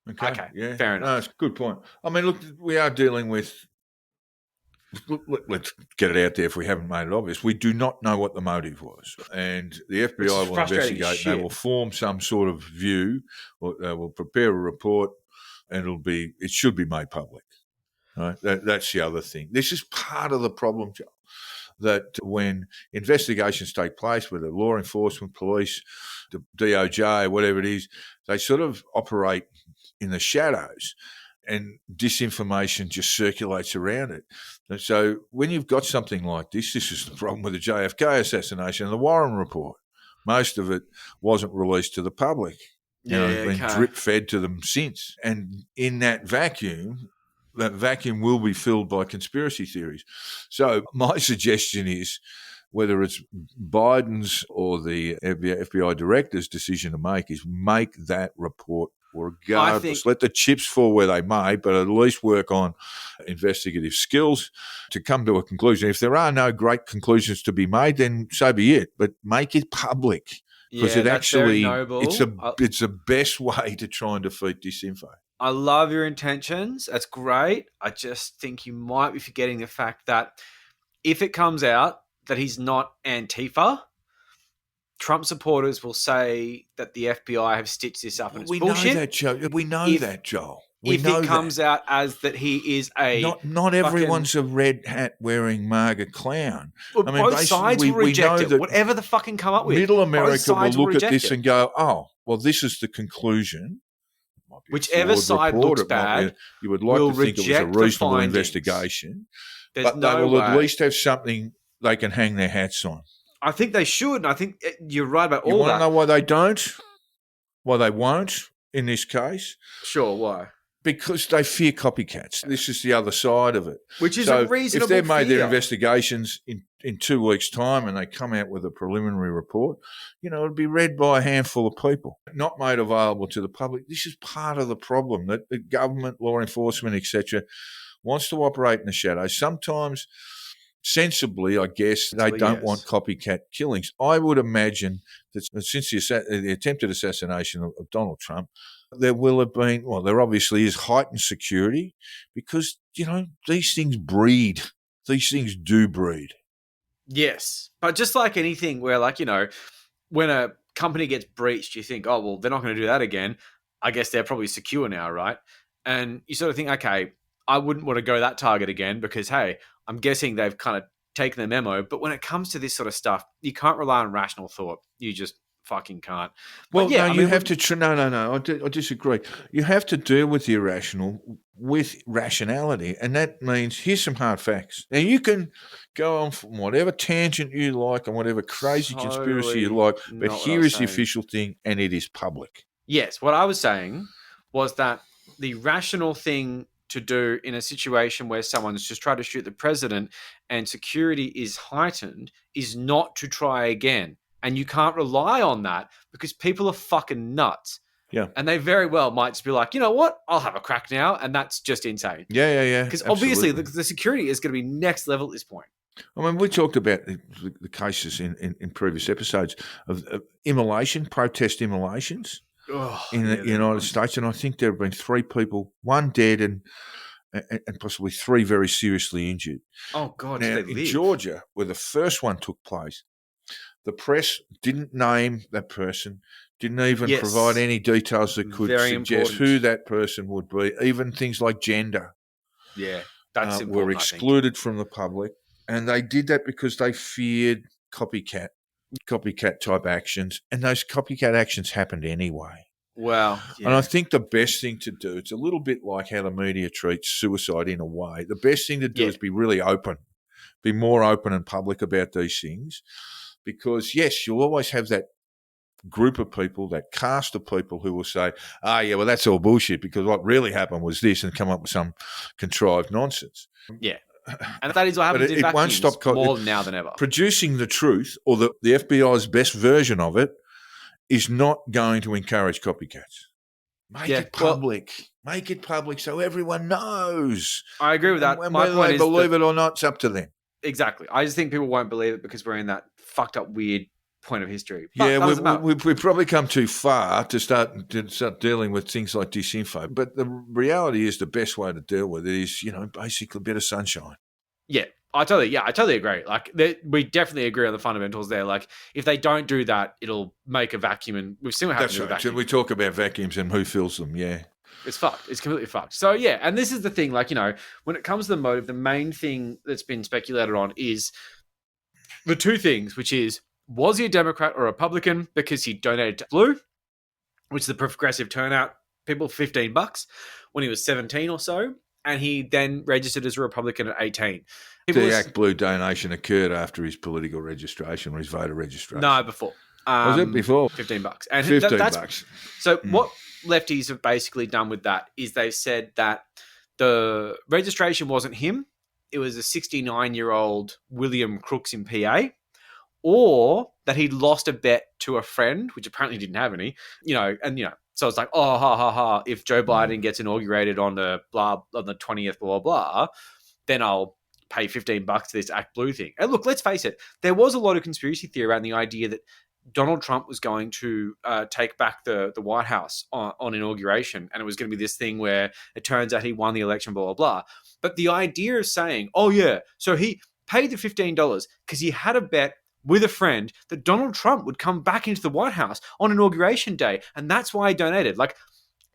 H: Okay,
G: yeah.
H: fair enough.
G: No, that's a good point. I mean, look, we are dealing with. Let's get it out there if we haven't made it obvious. We do not know what the motive was. And the
H: Which
G: FBI
H: is
G: will
H: frustrating
G: investigate.
H: as
G: They
H: shit.
G: will form some sort of view, or they will prepare a report, and it should be made public. Right? That's the other thing. This is part of the problem, Joe, that when investigations take place, whether law enforcement, police, the DOJ, whatever it is, they sort of operate in the shadows, and disinformation just circulates around it. And so when you've got something like this is the problem with the JFK assassination and the Warren report. Most of it wasn't released to the public. It's been drip-fed to them since. And in that vacuum will be filled by conspiracy theories. So my suggestion is, whether it's Biden's or the FBI director's decision to make, is make that report regardless. Let the chips fall where they may, but at least work on investigative skills to come to a conclusion. If there are no great conclusions to be made, then so be it. But make it public, because
H: Yeah,
G: it
H: that's
G: actually
H: very noble.
G: it's the best way to try and defeat disinfo.
H: I love your intentions. That's great. I just think you might be forgetting the fact that if it comes out that he's not Antifa, Trump supporters will say that the FBI have stitched this up and it's bullshit.
G: Know that, Joe. We know that, Joel.
H: If it comes out as that he is a
G: not everyone's a red hat wearing MAGA clown.
H: Well,
G: I mean,
H: both sides will reject it.
G: that
H: Whatever the fucking come up with,
G: Middle
H: both
G: America will
H: sides
G: look at
H: reject
G: this
H: it.
G: and go, "Oh, well, this is the conclusion." Might be a
H: Whichever
G: flawed
H: side
G: report,
H: looks
G: it might be
H: bad,
G: you would like
H: will
G: to think it was a
H: reject the
G: reasonable
H: findings.
G: investigation,
H: There's
G: but
H: no
G: they will
H: way.
G: at least have something they can hang their hats on.
H: I think they should, and I think you're right about
G: You
H: all
G: want
H: that.
G: to know why they don't? Why they won't in this case?
H: Sure, why?
G: Because they fear copycats. This is the other side of it.
H: Which is
G: So
H: a reasonable
G: if they've made
H: fear.
G: their investigations in 2 weeks' time and they come out with a preliminary report, it'll be read by a handful of people, not made available to the public. This is part of the problem that the government, law enforcement, etc., wants to operate in the shadows. Sometimes, sensibly, I guess, they don't want copycat killings. I would imagine that since the attempted assassination of Donald Trump, there will have been, well, there obviously is heightened security because, these things breed. These things do breed.
H: Yes. But just like anything where, when a company gets breached, you think, oh, well, they're not going to do that again. I guess they're probably secure now, right? And you sort of think, okay, I wouldn't want to go that target again because, hey, I'm guessing they've kind of taken the memo. But when it comes to this sort of stuff, you can't rely on rational thought. You just fucking can't.
G: Well, no, you have to. No. I disagree. You have to deal with the irrational with rationality, and that means here's some hard facts. Now you can go on from whatever tangent you like and whatever crazy conspiracy you like, but here is the official thing, and it is public.
H: Yes, what I was saying was that the rational thing to do in a situation where someone's just tried to shoot the president and security is heightened is not to try again. And you can't rely on that because people are fucking nuts.
G: Yeah.
H: And they very well might just be like, you know what? I'll have a crack now. And that's just insane.
G: Yeah.
H: Because obviously the security is going to be next level at this point.
G: I mean, we talked about the cases in previous episodes of immolation, protest immolations in the United States. And I think there have been 3 people, 1 dead and possibly 3 very seriously injured.
H: Oh, God.
G: Now, in Georgia, where the first one took place, the press didn't name that person, didn't even provide any details that could suggest who that person would be. Even things like gender
H: that's
G: were excluded from the public. And they did that because they feared copycat type actions. And those copycat actions happened anyway.
H: Wow.
G: Yeah. And I think the best thing to do, it's a little bit like how the media treats suicide in a way. The best thing to do is be really open, be more open and public about these things. Because, yes, you'll always have that group of people, that cast of people who will say, well, that's all bullshit because what really happened was this, and come up with some contrived nonsense.
H: Yeah. And that is what happens in vacuums more now than ever.
G: Producing the truth or the FBI's best version of it is not going to encourage copycats. Make it public. Make it public so everyone knows.
H: I agree with that.
G: And whether they believe it or not, it's up to them.
H: Exactly. I just think people won't believe it because we're in that fucked up weird point of history. But
G: we've probably come too far to start dealing with things like disinfo. But the reality is the best way to deal with it is, basically a bit of sunshine.
H: Yeah, I totally agree. Like, we definitely agree on the fundamentals there. Like, if they don't do that, it'll make a vacuum, and we've seen what happens with vacuums.
G: We talk about vacuums and who fills them. Yeah.
H: It's fucked. It's completely fucked. So, yeah, and this is the thing, when it comes to the motive, the main thing that's been speculated on is the 2 things, which is, was he a Democrat or Republican because he donated to Blue, which is the progressive turnout people, $15 when he was 17 or so, and he then registered as a Republican at 18.
G: The Act Blue donation occurred after his political registration or his voter registration?
H: No, before.
G: Was it before?
H: $15. And
G: $15.
H: So what lefties have basically done with that is they've said that the registration wasn't him. It was a 69-year-old William Crooks in PA, or that he'd lost a bet to a friend, which apparently didn't have any, so it's like, oh, ha, ha, ha, if Joe Biden gets inaugurated on the 20th, blah, blah, blah, then I'll pay $15 to this Act Blue thing. And look, let's face it, there was a lot of conspiracy theory around the idea that Donald Trump was going to take back the White House on inauguration, and it was going to be this thing where it turns out he won the election, blah, blah, blah. But the idea of saying, oh, yeah, so he paid the $15 because he had a bet with a friend that Donald Trump would come back into the White House on inauguration day, and that's why he donated. Like,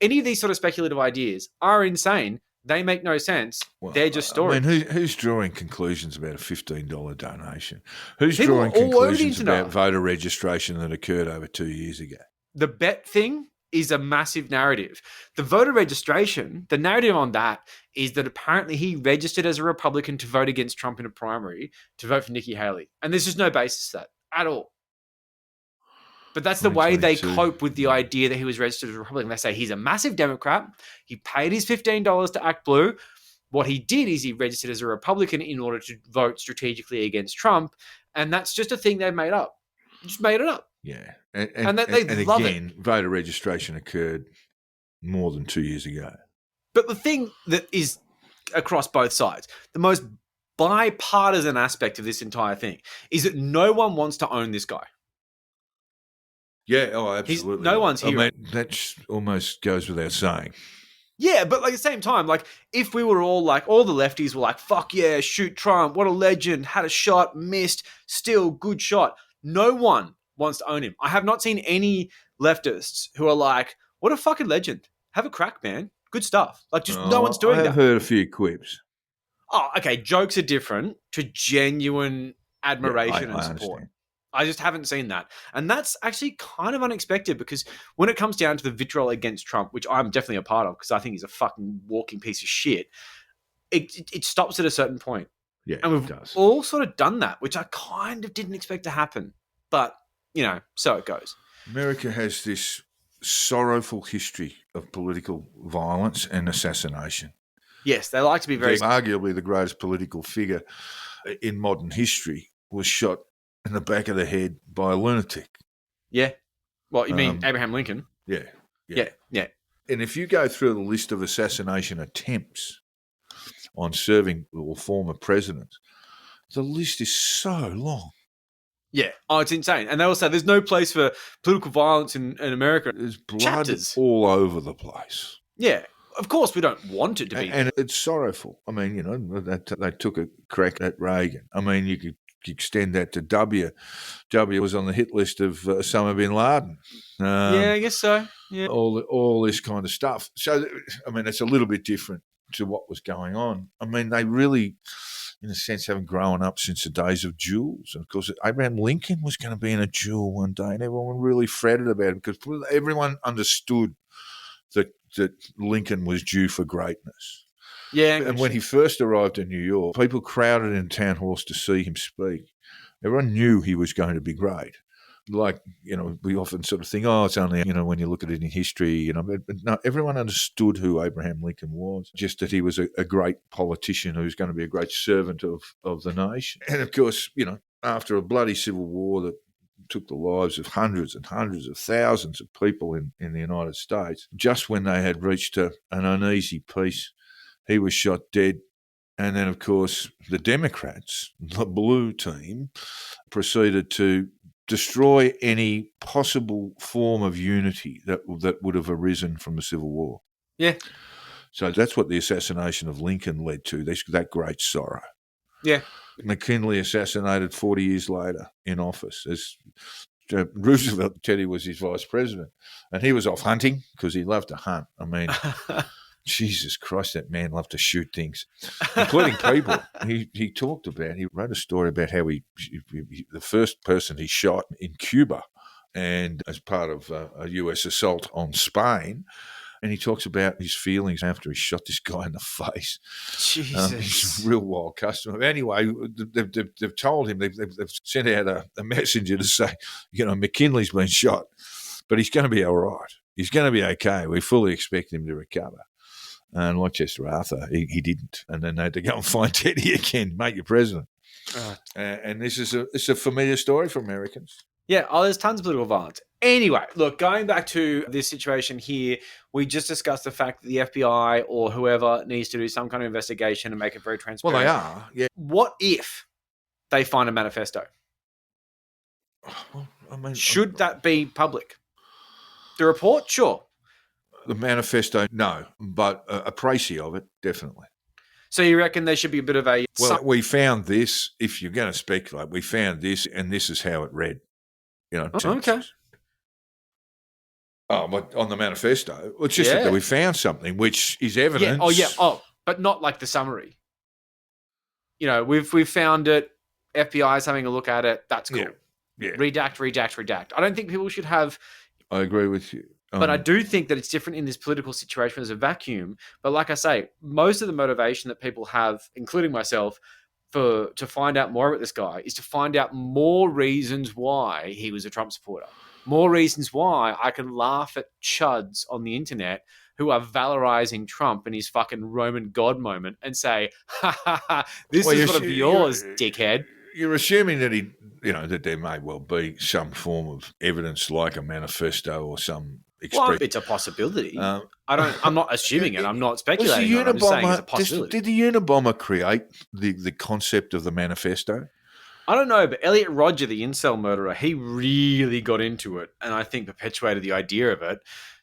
H: any of these sort of speculative ideas are insane. They make no sense. Well, they're just stories.
G: I mean, who's drawing conclusions about a $15 donation? Who's drawing conclusions about voter registration that occurred over 2 years ago?
H: The bet thing is a massive narrative. The voter registration, the narrative on that is that apparently he registered as a Republican to vote against Trump in a primary to vote for Nikki Haley. And there's just no basis to that at all. But that's the way they
G: 2022.
H: cope with the idea that he was registered as a Republican. They say he's a massive Democrat. He paid his $15 to act blue. What he did is he registered as a Republican in order to vote strategically against Trump. And that's just a thing they made up. Just made it up.
G: Yeah.
H: And they love it.
G: Voter registration occurred more than 2 years ago.
H: But the thing that is across both sides, the most bipartisan aspect of this entire thing is that no one wants to own this guy.
G: Yeah, oh, absolutely.
H: No one's here.
G: I mean, that almost goes without saying.
H: Yeah, but like at the same time, like if we were all like, all the lefties were like, fuck yeah, shoot Trump, what a legend, had a shot, missed, still good shot. No one wants to own him. I have not seen any leftists who are like, what a fucking legend. Have a crack, man. Good stuff. Like just no one's doing that.
G: I've heard a few quips.
H: Oh, okay. Jokes are different to genuine admiration
G: I
H: and support.
G: understand.
H: I just haven't seen that. And that's actually kind of unexpected because when it comes down to the vitriol against Trump, which I'm definitely a part of because I think he's a fucking walking piece of shit, it stops at a certain point.
G: Yeah,
H: And we've
G: it does.
H: all sort of done that, which I kind of didn't expect to happen. But, you know, so it goes.
G: America has this sorrowful history of political violence and assassination.
H: Yes, they like to be very...
G: Arguably the greatest political figure in modern history was shot in the back of the head by a lunatic.
H: Yeah. Well, you mean Abraham Lincoln?
G: Yeah.
H: Yeah.
G: And if you go through the list of assassination attempts on serving or former presidents, the list is so long.
H: Yeah. Oh, it's insane. And they will say there's no place for political violence in America.
G: There's blood
H: Chapters.
G: all over the place.
H: Yeah. Of course, we don't want it to be.
G: And it's sorrowful. I mean, you know, they took a crack at Reagan. I mean, you could extend that to W. W was on the hit list of Osama bin Laden.
H: Yeah, I guess so. Yeah.
G: All this kind of stuff. So, I mean, it's a little bit different to what was going on. I mean, they really, in a sense, haven't grown up since the days of duels. And of course, Abraham Lincoln was going to be in a duel one day, and everyone really fretted about it because everyone understood that Lincoln was due for greatness.
H: Yeah.
G: And when he first arrived in New York, people crowded in Town Halls to see him speak. Everyone knew he was going to be great. Like, you know, we often sort of think, oh, it's only, you know, when you look at it in history, you know, but no, everyone understood who Abraham Lincoln was, just that he was a great politician who was going to be a great servant of the nation. And of course, you know, after a bloody civil war that took the lives of hundreds and hundreds of thousands of people in the United States, just when they had reached an uneasy peace, he was shot dead. And then, of course, the Democrats, the blue team, proceeded to destroy any possible form of unity that would have arisen from the Civil War.
H: Yeah.
G: So that's what the assassination of Lincoln led to, that great sorrow.
H: Yeah.
G: McKinley assassinated 40 years later in office as Roosevelt, Teddy was his vice president, and he was off hunting because he loved to hunt. I mean, Jesus Christ, that man loved to shoot things, including people. He talked about, he wrote a story about how he the first person he shot in Cuba and as part of a US assault on Spain. And he talks about his feelings after he shot this guy in the face.
H: Jesus.
G: He's a real wild customer. But anyway, they've told him, they've sent out a messenger to say, you know, McKinley's been shot, but he's going to be all right. He's going to be okay. We fully expect him to recover. And like Chester Arthur, he didn't. And then they had to go and find Teddy again, make you president. And this is a familiar story for Americans.
H: Yeah, there's tons of political violence. Anyway, look, going back to this situation here, we just discussed the fact that the FBI or whoever needs to do some kind of investigation and make it very transparent.
G: Well, they are, yeah.
H: What if they find a manifesto?
G: Well, I mean,
H: should that be public? The report, sure.
G: The manifesto, no, but a précis of it, definitely.
H: So you reckon there should be a bit of a...
G: Well, we found this, if you're going to speculate, we found this, and this is how it read. You know,
H: okay.
G: Oh, but on the manifesto, it's just that we found something which is evidence.
H: But not like the summary. You know, we've found it. FBI is having a look at it. That's cool.
G: Yeah.
H: Redact. I don't think people should have...
G: I agree with you.
H: But I do think that it's different in this political situation. There's a vacuum. But like I say, most of the motivation that people have, including myself, to find out more about this guy is to find out more reasons why he was a Trump supporter. More reasons why I can laugh at chuds on the internet who are valorizing Trump in his fucking Roman God moment and say, ha ha ha, this
G: Well,
H: is
G: you're
H: one of
G: su-
H: yours,
G: you're-
H: dickhead.
G: You're assuming that that there may well be some form of evidence like a manifesto or some
H: Well,
G: expression.
H: it's a possibility.
G: Um,
H: I'm not assuming it. I'm not
G: Was the
H: speculating on it. I'm just saying it's a
G: Unabomber?
H: possibility.
G: Did the Unabomber create the concept of the manifesto?
H: I don't know, but Elliot Rodger, the incel murderer, he really got into it and I think perpetuated the idea of it.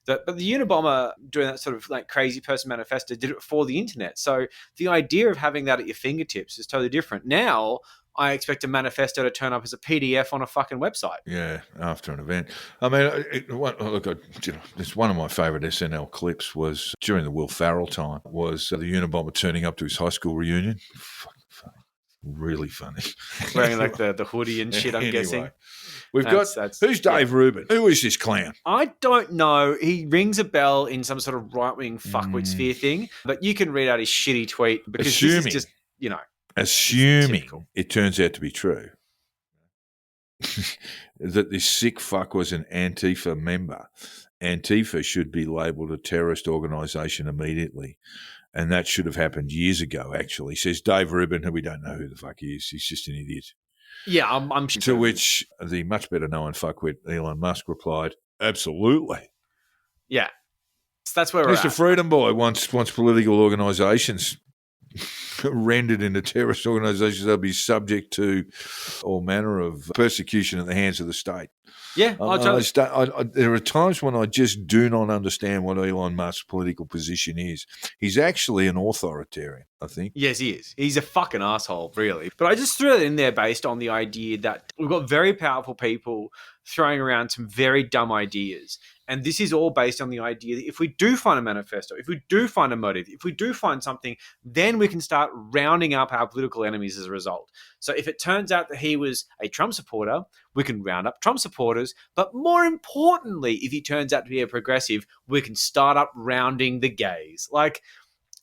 H: But the Unabomber doing that sort of like crazy person manifesto did it for the internet. So the idea of having that at your fingertips is totally different. Now I expect a manifesto to turn up as a PDF on a fucking website.
G: Yeah, after an event. I mean, it's one of my favourite SNL clips was during the Will Ferrell time. Was the Unabomber turning up to his high school reunion? Fucking funny, really funny.
H: Wearing like the hoodie and shit, I'm guessing.
G: We've
H: That's-
G: got
H: that's-
G: who's Dave
H: yeah.
G: Rubin? Who is this clown?
H: I don't know. He rings a bell in some sort of right-wing fuckwit sphere thing, but you can read out his shitty tweet because this
G: Assuming.
H: is just,
G: Assuming
H: typical.
G: it turns out to be true that this sick fuck was an Antifa member, Antifa should be labelled a terrorist organisation immediately. And that should have happened years ago, actually, says Dave Rubin, who we don't know who the fuck he is. He's just an idiot.
H: Yeah, I'm
G: To
H: sure.
G: which the much better known fuckwit Elon Musk replied, absolutely.
H: Yeah. So that's where we're
G: Mr.
H: at.
G: Freedom Boy wants political organisations rendered into terrorist organisations. They'll be subject to all manner of persecution at the hands of the state.
H: Yeah,
G: There are times when I just do not understand what Elon Musk's political position is. He's actually an authoritarian, I think.
H: Yes, he is. He's a fucking asshole, really. But I just threw it in there based on the idea that we've got very powerful people throwing around some very dumb ideas. And this is all based on the idea that if we do find a manifesto, if we do find a motive, if we do find something, then we can start rounding up our political enemies as a result. So if it turns out that he was a Trump supporter, we can round up Trump supporters. But more importantly, if he turns out to be a progressive, we can start up rounding the gays. Like,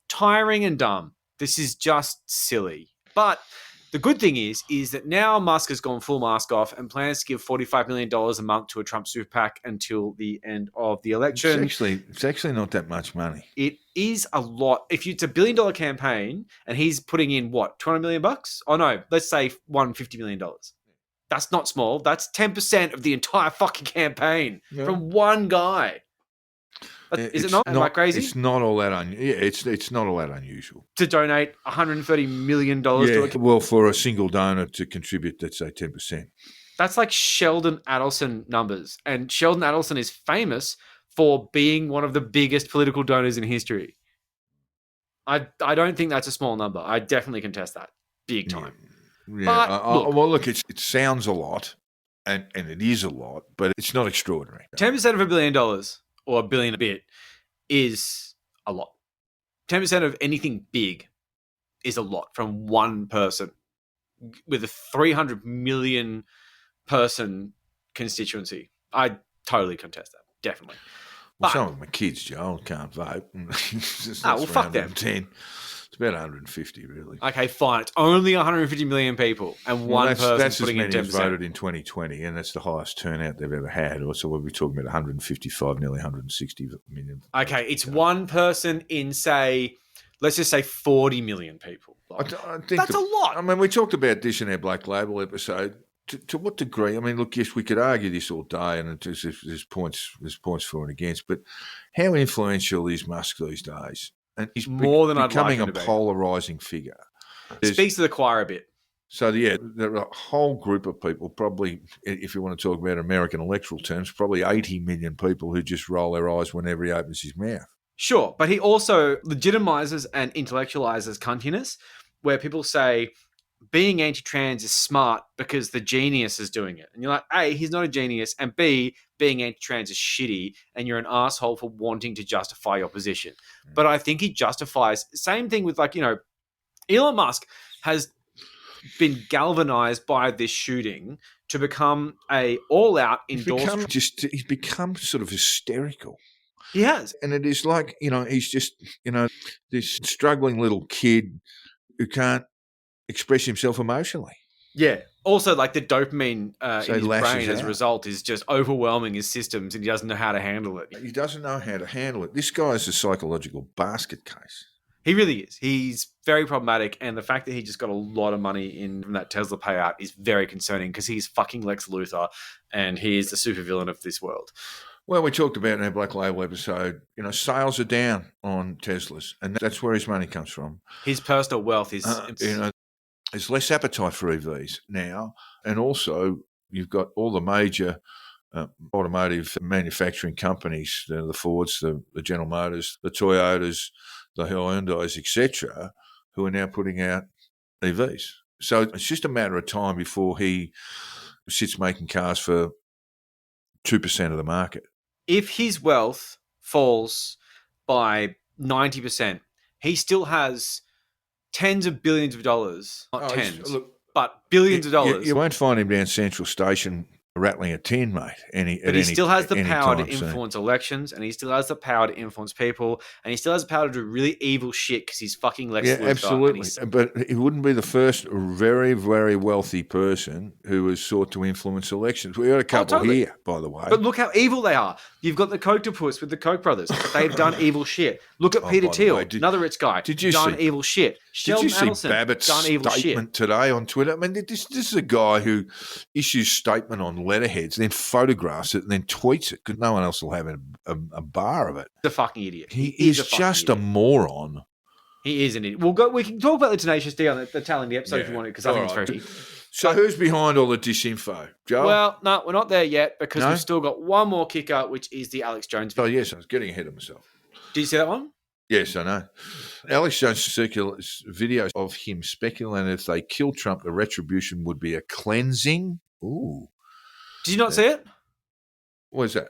H: tiring and dumb. This is just silly. But the good thing is that now Musk has gone full mask off and plans to give $45 million a month to a Trump super PAC until the end of the election.
G: It's actually not that much money.
H: It is a lot. If it's $1 billion campaign and he's putting in what, $200 million? Oh no, let's say $150 million. That's not small. That's 10% of the entire fucking campaign from one guy. Is it not? Am I crazy?
G: It's not all that it's not all that unusual.
H: To donate $130 million to a campaign.
G: Well, for a single donor to contribute, let's say 10%.
H: That's like Sheldon Adelson numbers. And Sheldon Adelson is famous for being one of the biggest political donors in history. I don't think that's a small number. I definitely contest that. Big time.
G: Yeah.
H: But,
G: It sounds a lot, and it is a lot, but it's not extraordinary.
H: 10% of $1 billion, or $1 billion a bit, is a lot. 10% of anything big is a lot from one person with a 300 million person constituency. I totally contest that. Definitely.
G: Well,
H: But-
G: some of them are kids, Joel, can't vote.
H: well, fuck them.
G: 10. It's about 150, really.
H: Okay, fine. It's only 150 million people, and one person's
G: that's
H: putting in
G: as many
H: 10%.
G: as voted in 2020, and that's the highest turnout they've ever had. So we'll be talking about 155, nearly 160 million.
H: Okay, it's one person in, say, let's just say 40 million people.
G: I think
H: That's a lot.
G: I mean, we talked about this in our Black Label episode. To what degree? I mean, look, yes, we could argue this all day, and there's points for and against. But how influential is Musk these days? And he's
H: More than I'd like
G: becoming
H: him
G: a
H: to be.
G: polarizing figure.
H: Speaks to the choir a bit.
G: So yeah, there are a whole group of people, probably, if you want to talk about American electoral terms, probably 80 million people who just roll their eyes whenever he opens his mouth.
H: Sure, but he also legitimizes and intellectualizes cuntiness, where people say being anti-trans is smart because the genius is doing it. And you're like, A, he's not a genius, and B, being anti-trans is shitty, and you're an asshole for wanting to justify your position. But I think he justifies, same thing with Elon Musk has been galvanized by this shooting to become a all-out endorsement.
G: He's become sort of hysterical.
H: He has.
G: And it is like, he's just, this struggling little kid who can't express himself emotionally.
H: Yeah. Also, like the dopamine
G: So
H: in his
G: lashes
H: brain as a
G: out.
H: result is just overwhelming his systems, and he doesn't know how to handle it.
G: He doesn't know how to handle it. This guy's a psychological basket case.
H: He really is. He's very problematic, and the fact that he just got a lot of money in from that Tesla payout is very concerning because he's fucking Lex Luthor, and he is the supervillain of this world.
G: Well, we talked about in our Black Label episode, sales are down on Teslas, and that's where his money comes from.
H: His personal wealth is...
G: There's less appetite for EVs now, and also you've got all the major automotive manufacturing companies, the Fords, the General Motors, the Toyotas, the Hyundais, etc., who are now putting out EVs. So it's just a matter of time before he sits making cars for 2% of the market.
H: If his wealth falls by 90%, he still has tens of billions of dollars, not tens, but billions of dollars.
G: You won't find him down Central Station rattling a tin, mate.
H: But he still has the power to
G: time soon.
H: influence elections, and he still has the power to influence people, and he still has the power to do really evil shit because he's fucking Lex Luthor.
G: Absolutely. But he wouldn't be the first very, very wealthy person who has sought to influence elections. We got a couple here, by the way.
H: But look how evil they are. You've got the Coctopus with the Koch brothers. They've done evil shit. Look at Peter Thiel, another rich guy.
G: Did you
H: done
G: see,
H: evil shit.
G: Did you see
H: Adelson,
G: Babbitt's
H: done evil
G: statement
H: shit.
G: today on Twitter? I mean, this is a guy who issues statement on letterheads, then photographs it, and then tweets it because no one else will have a bar of it.
H: The fucking idiot.
G: He is just a moron.
H: He is an idiot. We can talk about the Tenacious D on the tail end of the episode if you want to, because I think it's very...
G: So who's behind all the disinfo, Joe?
H: Well, no, we're not there yet because we've still got one more kicker, which is the Alex Jones
G: Oh,
H: video.
G: yes, I was getting ahead of myself.
H: Did you see that one?
G: Yes, I know. Alex Jones circulates videos of him speculating if they kill Trump, the retribution would be a cleansing. Ooh.
H: Did you not see it?
G: What is that?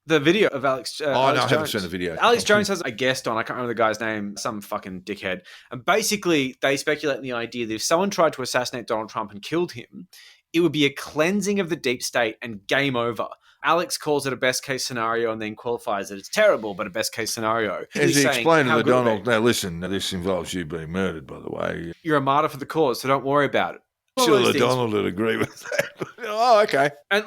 H: The video of Alex
G: no,
H: Alex
G: I haven't
H: Jones.
G: seen the video.
H: Alex Jones has a guest on. I can't remember the guy's name. Some fucking dickhead. And basically, they speculate in the idea that if someone tried to assassinate Donald Trump and killed him, it would be a cleansing of the deep state and game over. Alex calls it a best case scenario and then qualifies it. It's terrible, but a best case scenario.
G: As he explained to the Donald,
H: now
G: listen, this involves you being murdered, by the way.
H: You're a martyr for the cause, so don't worry about it.
G: Sure, the Donald would agree with that. Oh, okay.
H: And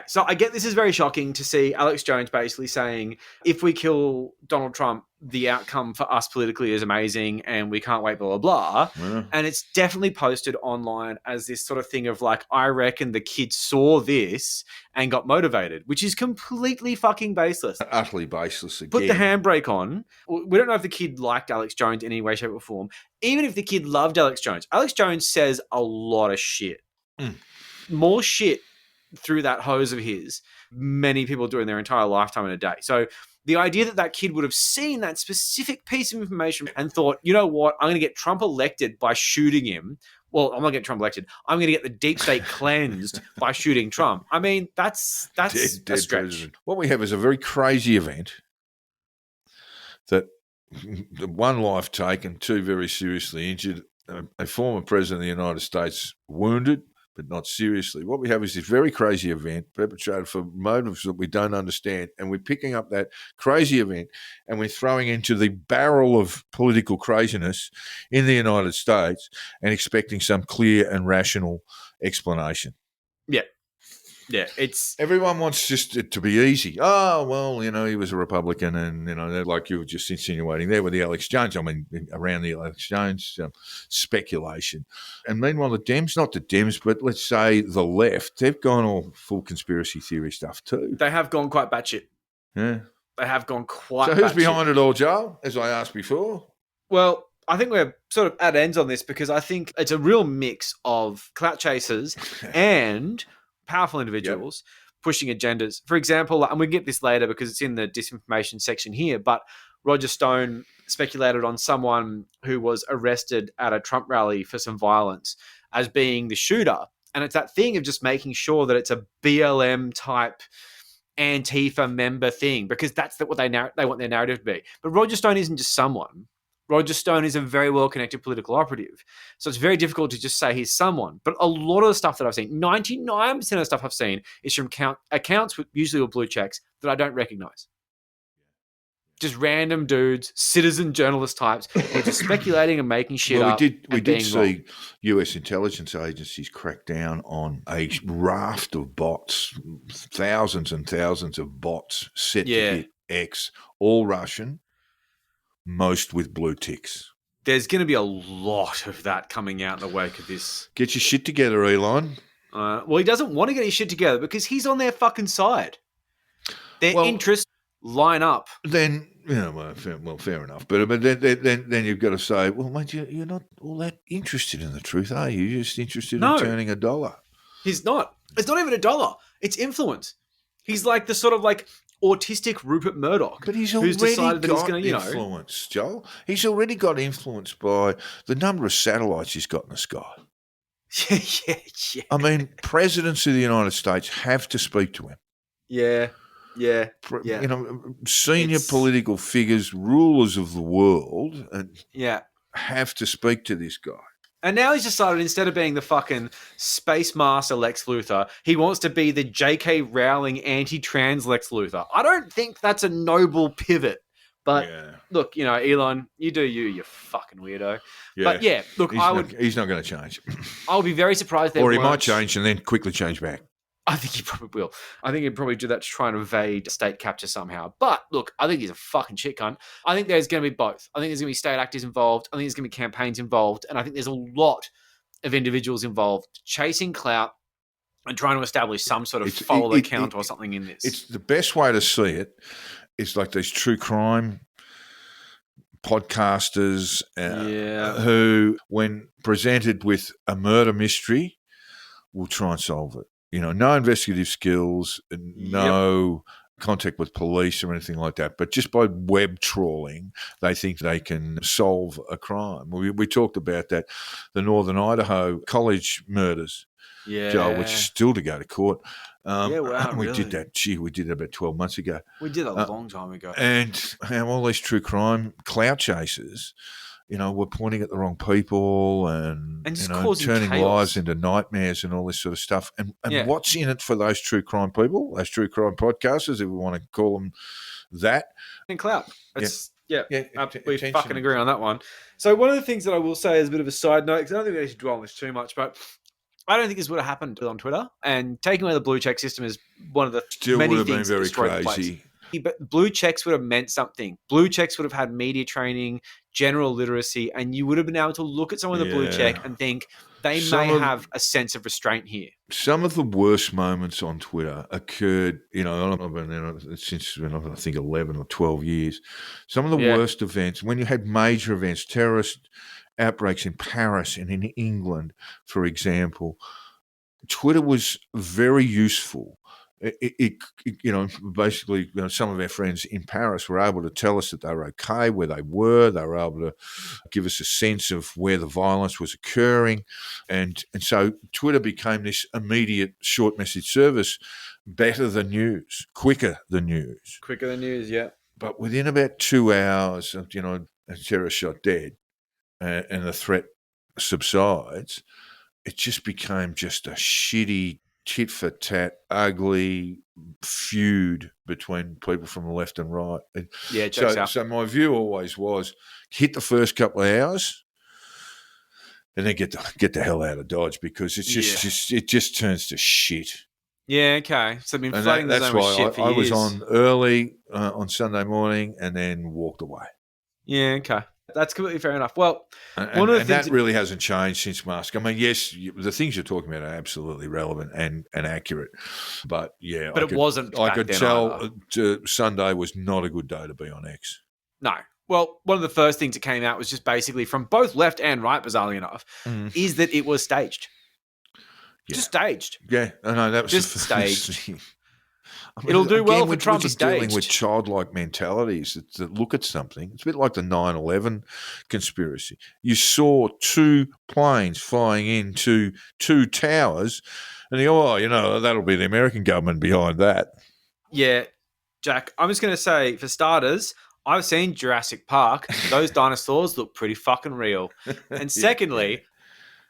H: so I get this is very shocking to see Alex Jones basically saying, if we kill Donald Trump, the outcome for us politically is amazing and we can't wait, blah, blah, blah.
G: Yeah.
H: And it's definitely posted online as this sort of thing of like, I reckon the kid saw this and got motivated, which is completely fucking baseless.
G: Utterly baseless again.
H: Put the handbrake on. We don't know if the kid liked Alex Jones in any way, shape, or form. Even if the kid loved Alex Jones says a lot of shit. More shit through that hose of his, many people do in their entire lifetime in a day. So the idea that that kid would have seen that specific piece of information and thought, you know what, I'm going to get Trump elected by shooting him. Well, I'm not getting Trump elected. I'm going to get the deep state cleansed by shooting Trump. I mean, that's dead a stretch.
G: President. What we have is a very crazy event that one life taken, two very seriously injured, a former president of the United States wounded, but not seriously. What we have is this very crazy event perpetrated for motives that we don't understand, and we're picking up that crazy event and we're throwing into the barrel of political craziness in the United States and expecting some clear and rational explanation.
H: Yeah, it's...
G: Everyone wants just it to be easy. Oh, well, he was a Republican and, like you were just insinuating there with the Alex Jones. I mean, around the Alex Jones speculation. And meanwhile, the Dems, not the Dems, but let's say the left, they've gone all full conspiracy theory stuff too.
H: They have gone quite batshit.
G: Yeah.
H: They have gone quite
G: So who's
H: batshit.
G: behind it all, Joel, as I asked before?
H: Well, I think we're sort of at ends on this because I think it's a real mix of clout chasers and powerful individuals pushing agendas. For example, and we get this later because it's in the disinformation section here, but Roger Stone speculated on someone who was arrested at a Trump rally for some violence as being the shooter. And it's that thing of just making sure that it's a BLM type Antifa member thing because that's what they want their narrative to be. But Roger Stone isn't just someone. Roger Stone is a very well-connected political operative. So it's very difficult to just say he's someone. But a lot of the stuff that I've seen, 99% of the stuff I've seen is from accounts with usually with blue checks that I don't recognize. just random dudes, citizen journalist types, who are just speculating and making shit up.
G: We did see US intelligence agencies crack down on a raft of bots, thousands and thousands of bots set to hit X, all Russian, most with blue ticks.
H: There's going to be a lot of that coming out in the wake of this.
G: Get your shit together, Elon.
H: Well, he doesn't want to get his shit together because he's on their fucking side. Their interests line up.
G: Then, fair enough. But then you've got to say, well, mate, you're not all that interested in the truth, are you? You're just interested in turning a dollar.
H: He's not. It's not even a dollar. It's influence. He's like the sort of like autistic Rupert Murdoch.
G: But he's already got influence, Joel. He's already got influence by the number of satellites he's got in the sky.
H: Yeah.
G: I mean, presidents of the United States have to speak to him.
H: Yeah.
G: Senior political figures, rulers of the world, have to speak to this guy.
H: And now he's decided instead of being the fucking space master Lex Luthor, he wants to be the J.K. Rowling anti-trans Lex Luthor. I don't think that's a noble pivot. But look, Elon, you do you fucking weirdo. Yeah. But yeah, look,
G: he's not going to change.
H: I would be very surprised.
G: Or he might change and then quickly change back.
H: I think he probably will. I think he'd probably do that to try and evade state capture somehow. But look, I think he's a fucking shit cunt. I think there's going to be both. I think there's going to be state actors involved. I think there's going to be campaigns involved. And I think there's a lot of individuals involved chasing clout and trying to establish some sort of follower count or something in this.
G: It's the best way to see it. It's like these true crime podcasters who, when presented with a murder mystery, will try and solve it. No investigative skills, no contact with police or anything like that. But just by web trawling, they think they can solve a crime. We talked about that, the Northern Idaho college murders, Joel, which is still to go to court. We did that. We did it about 12 months ago.
H: We did a long time ago.
G: And all these true crime clout chasers, were pointing at the wrong people and just turning
H: chaos.
G: lives into nightmares and all this sort of stuff. And what's in it for those true crime people, those true crime podcasters, if we want to call them that?
H: And clout. We fucking agree on that one. So one of the things that I will say as a bit of a side note, because I don't think we need to dwell on this too much, but I don't think this would have happened on Twitter. And taking away the blue check system is one of the many
G: would have
H: things
G: been very crazy.
H: But blue checks would have meant something. Blue checks would have had media training, general literacy, and you would have been able to look at someone with a blue check and think they may have a sense of restraint here.
G: Some of the worst moments on Twitter occurred, I've been there since I think 11 or 12 years. Some of the worst events, when you had major events, terrorist outbreaks in Paris and in England, for example, Twitter was very useful. Basically, some of our friends in Paris were able to tell us that they were okay where they were. They were able to give us a sense of where the violence was occurring. And so Twitter became this immediate short message service, better than news, quicker than news.
H: Quicker than news, yeah.
G: But within about 2 hours, a terrorist shot dead and the threat subsides, it just became just a shitty tit-for-tat, ugly feud between people from the left and right. So my view always was hit the first couple of hours and then get the hell out of Dodge, because it's it just turns to shit.
H: Yeah, okay. So I've been flooding the zone with shit for years.
G: I was on early on Sunday morning and then walked away.
H: Yeah, okay. That's completely fair enough. Well,
G: one of the things that really hasn't changed since Musk. I mean, yes, the things you're talking about are absolutely relevant and accurate, but
H: it wasn't.
G: I could tell Sunday was not a good day to be on X.
H: No. Well, one of the first things that came out was just basically from both left and right, bizarrely enough, is that it was staged. Yeah. Just staged.
G: Yeah, I know that was
H: just staged. It'll do well for Trump to staged.
G: Dealing with childlike mentalities that look at something. It's a bit like the 9/11 conspiracy. You saw 2 planes flying into 2 towers, and you go, that'll be the American government behind that.
H: Yeah, Jack, I'm just going to say, for starters, I've seen Jurassic Park. Those dinosaurs look pretty fucking real. And secondly,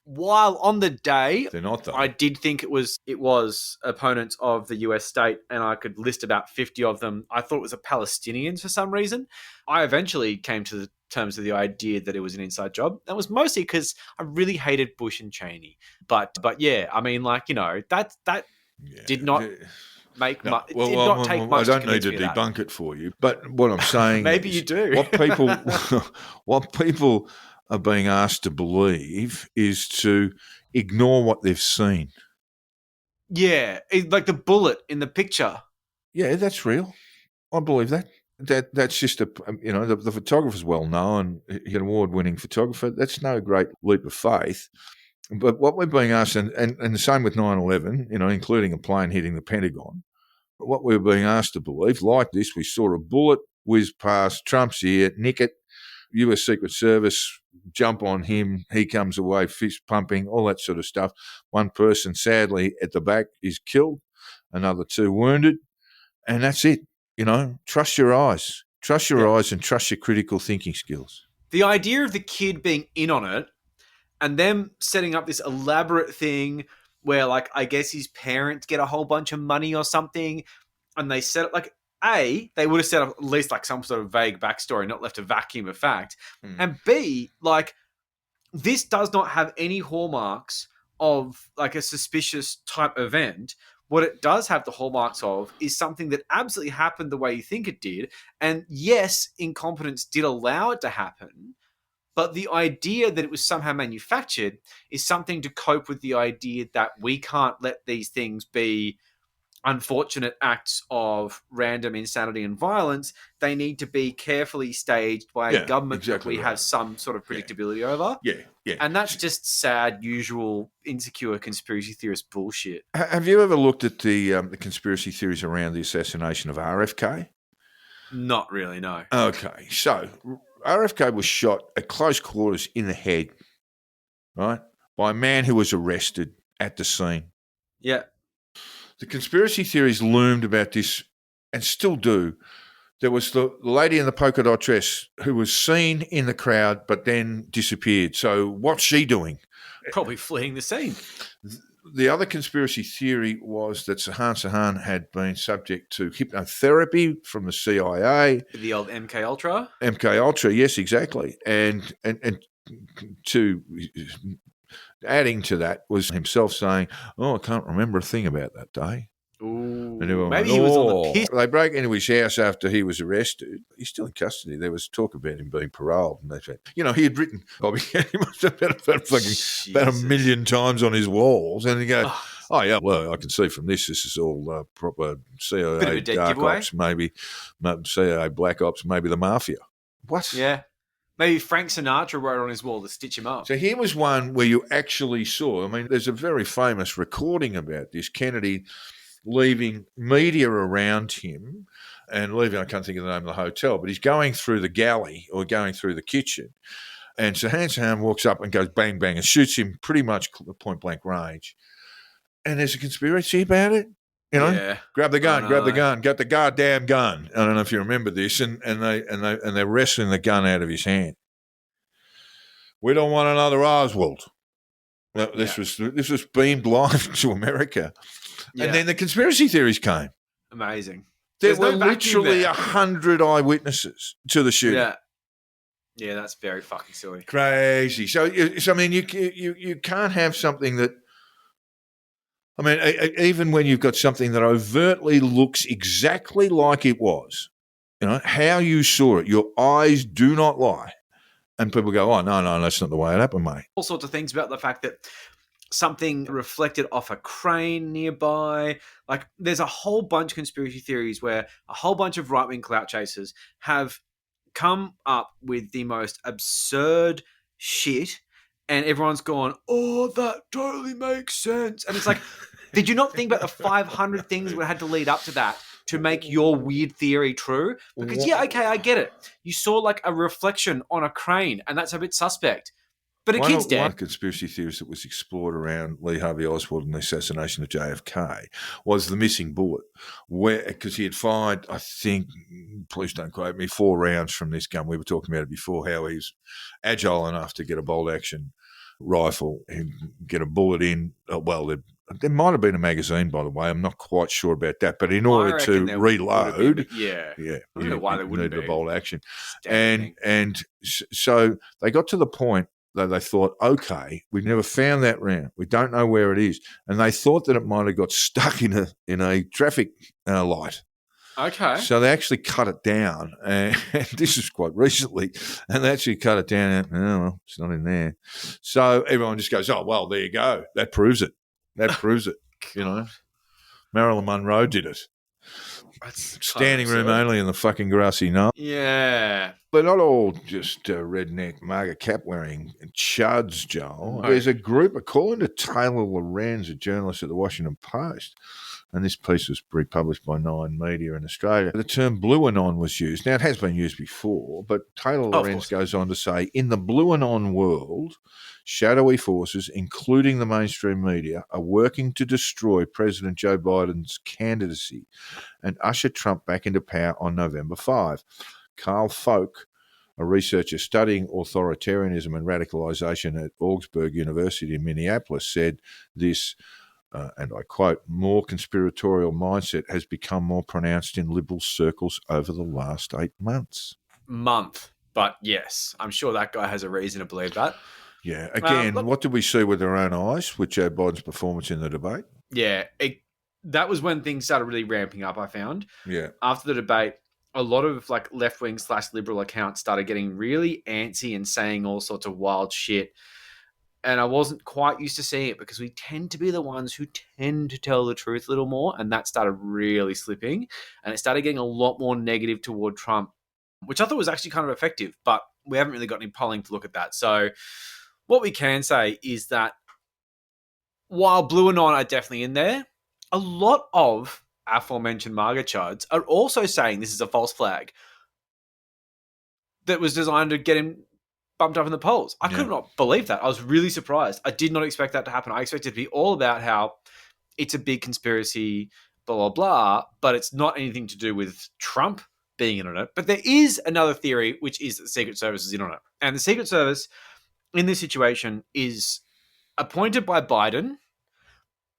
H: While on the day,
G: They're not, though.
H: I did think it was opponents of the US state, and I could list about 50 of them. I thought it was a Palestinians for some reason. I eventually came to the terms of the idea that it was an inside job. That was mostly because I really hated Bush and Cheney. But yeah, I mean, like, you know, that did not make
G: No,
H: much. It
G: well,
H: did
G: well,
H: not take
G: well,
H: much.
G: I don't
H: to
G: need to
H: convince me of that.
G: debunk it for you, but what I'm saying,
H: Maybe
G: is
H: you do.
G: what people are being asked to believe is to ignore what they've seen.
H: Yeah, like the bullet in the picture.
G: Yeah, that's real. I believe that. That's just the photographer's well known. He's an award-winning photographer. That's no great leap of faith. But what we're being asked, and the same with 9/11, including a plane hitting the Pentagon, what we're being asked to believe, like this, we saw a bullet whiz past Trump's ear, nick it, US Secret Service jump on him, he comes away fist pumping, all that sort of stuff. One person, sadly, at the back is killed, another 2 wounded, and that's it. Trust your eyes. Trust your eyes and trust your critical thinking skills.
H: The idea of the kid being in on it and them setting up this elaborate thing where, like, I guess his parents get a whole bunch of money or something, and they set up, like, A, they would have set up at least, like, some sort of vague backstory, not left a vacuum of fact. And B, like, this does not have any hallmarks of, like, a suspicious type event. What it does have the hallmarks of is something that absolutely happened the way you think it did. And yes, incompetence did allow it to happen, but the idea that it was somehow manufactured is something to cope with the idea that we can't let these things be unfortunate acts of random insanity and violence. They need to be carefully staged by a government that we have some sort of predictability over.
G: Yeah.
H: And that's just sad, usual, insecure conspiracy theorist bullshit.
G: Have you ever looked at the conspiracy theories around the assassination of RFK?
H: Not really, no.
G: Okay, so RFK was shot at close quarters in the head, right, by a man who was arrested at the scene.
H: Yeah.
G: The conspiracy theories loomed about this and still do. There was the lady in the polka dot dress who was seen in the crowd but then disappeared. So what's she doing?
H: Probably fleeing the scene.
G: The other conspiracy theory was that Sirhan had been subject to hypnotherapy from the CIA.
H: The old MK Ultra?
G: MK Ultra, yes, exactly. And to adding to that was himself saying, I can't remember a thing about that day.
H: Ooh,
G: Maybe
H: maybe he was on the piss.
G: They break into his house after he was arrested. He's still in custody. There was talk about him being paroled. And they said, he had written, Bobby, he must have been about 1 million times on his walls. And he goes, oh, yeah, well, I can see from this is all proper CIA dark ops, maybe CIA black ops, maybe the mafia. What?
H: Yeah. Maybe Frank Sinatra wrote on his wall to stitch him up.
G: So here was one where you actually saw, there's a very famous recording about this, Kennedy leaving media around him and leaving, I can't think of the name of the hotel, but he's going through the galley or going through the kitchen. And Sirhan walks up and goes bang, bang and shoots him pretty much point blank range. And there's a conspiracy about it. Grab the gun, got the goddamn gun. I don't know if you remember this, and they're wrestling the gun out of his hand. We don't want another Oswald. This was beamed live to America, and then the conspiracy theories came.
H: Amazing.
G: There were literally 100 eyewitnesses to the shooting.
H: Yeah, that's very fucking silly.
G: Crazy. So you can't have something that. Even when you've got something that overtly looks exactly like it was, how you saw it, your eyes do not lie. And people go, oh, no, that's not the way it happened, mate.
H: All sorts of things about the fact that something reflected off a crane nearby. Like, there's a whole bunch of conspiracy theories where a whole bunch of right-wing clout chasers have come up with the most absurd shit, and everyone's gone, oh, that totally makes sense. And it's like, did you not think about the 500 things that had to lead up to that to make your weird theory true? Because, yeah, okay, I get it. You saw, like, a reflection on a crane, and that's a bit suspect. But a kid's dead.
G: One conspiracy theory that was explored around Lee Harvey Oswald and the assassination of JFK was the missing bullet, because he had fired, I think, please don't quote me, 4 rounds from this gun. We were talking about it before, how he's agile enough to get a bolt action rifle and get a bullet in. There might have been a magazine, by the way. I'm not quite sure about that. But in order to reload,
H: yeah.
G: yeah,
H: I don't know why they wouldn't
G: needed
H: be.
G: a bolt action.
H: Standard thing.
G: So they got to the point that they thought, okay, we've never found that round. We don't know where it is. And they thought that it might have got stuck in a traffic light.
H: Okay.
G: So they actually cut it down, and this is quite recently, and they actually cut it down, and, oh, well, it's not in there. So everyone just goes, oh, well, there you go. That proves it. You know. Marilyn Monroe did it.
H: That's
G: Standing room only in the fucking grassy knoll.
H: Yeah.
G: They're not all just redneck marga cap wearing chuds, Joel.
H: No.
G: There's a group, according to Taylor Lorenz, a journalist at the Washington Post, and this piece was republished by Nine Media in Australia. The term blue anon was used. Now, it has been used before, but Taylor Lorenz goes on to say, in the blue anon world, shadowy forces, including the mainstream media, are working to destroy President Joe Biden's candidacy and usher Trump back into power on November 5. Carl Folk, a researcher studying authoritarianism and radicalisation at Augsburg University in Minneapolis, said this, and I quote, more conspiratorial mindset has become more pronounced in liberal circles over the last 8 months.
H: But yes, I'm sure that guy has a reason to believe that.
G: Yeah. Again, what did we see with our own eyes with Joe Biden's performance in the debate?
H: Yeah. That was when things started really ramping up, I found.
G: Yeah.
H: After the debate, a lot of like left-wing / liberal accounts started getting really antsy and saying all sorts of wild shit. And I wasn't quite used to seeing it because we tend to be the ones who tend to tell the truth a little more. And that started really slipping. And it started getting a lot more negative toward Trump, which I thought was actually kind of effective. But we haven't really got any polling to look at that. So what we can say is that while Blue Anon are definitely in there, a lot of aforementioned MAGA chuds are also saying this is a false flag that was designed to get him bumped up in the polls. I could not believe that. I was really surprised. I did not expect that to happen. I expected it to be all about how it's a big conspiracy, blah, blah, blah, but it's not anything to do with Trump being in on it. But there is another theory, which is that the Secret Service is in on it. And the Secret Service in this situation is appointed by Biden,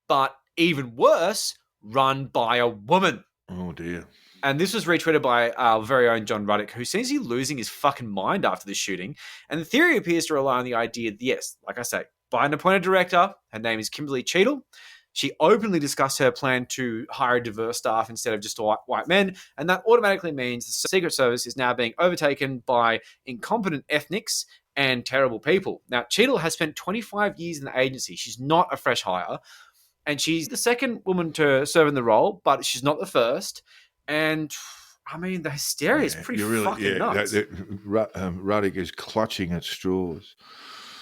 H: but even worse, run by a woman.
G: Oh, dear.
H: And this was retweeted by our very own John Ruddick, who seems to be losing his fucking mind after this shooting. And the theory appears to rely on the idea that, yes, like I say, Biden appointed director, her name is Kimberly Cheadle. She openly discussed her plan to hire a diverse staff instead of just white men. And that automatically means the Secret Service is now being overtaken by incompetent ethnics and terrible people. Now, Cheadle has spent 25 years in the agency. She's not a fresh hire. And she's the second woman to serve in the role, but she's not the first. And, I mean, the hysteria is pretty fucking nuts.
G: Ruddick is clutching at straws.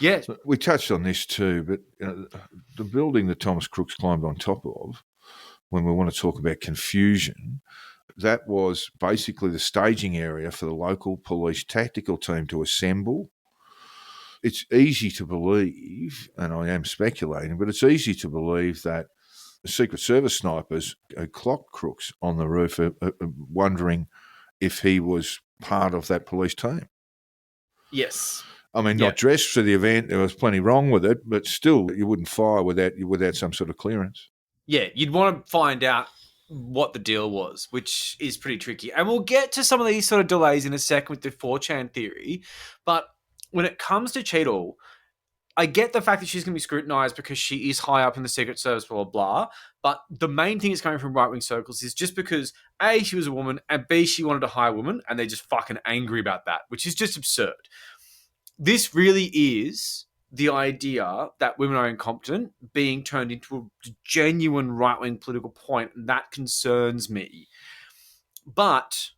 H: Yeah.
G: We touched on this too, but the building that Thomas Crooks climbed on top of, when we want to talk about confusion, that was basically the staging area for the local police tactical team to assemble. It's easy to believe, and I am speculating, but it's easy to believe that the Secret Service snipers clocked Crooks on the roof, wondering if he was part of that police team.
H: Yes.
G: I mean, not dressed for the event. There was plenty wrong with it, but still, you wouldn't fire without some sort of clearance.
H: Yeah, you'd want to find out what the deal was, which is pretty tricky. And we'll get to some of these sort of delays in a second with the 4chan theory, but when it comes to Cheadle, I get the fact that she's going to be scrutinized because she is high up in the Secret Service, blah, blah, blah. But the main thing is coming from right-wing circles is just because, A, she was a woman, and B, she wanted to hire women, and they're just fucking angry about that, which is just absurd. This really is the idea that women are incompetent being turned into a genuine right-wing political point, and that concerns me. But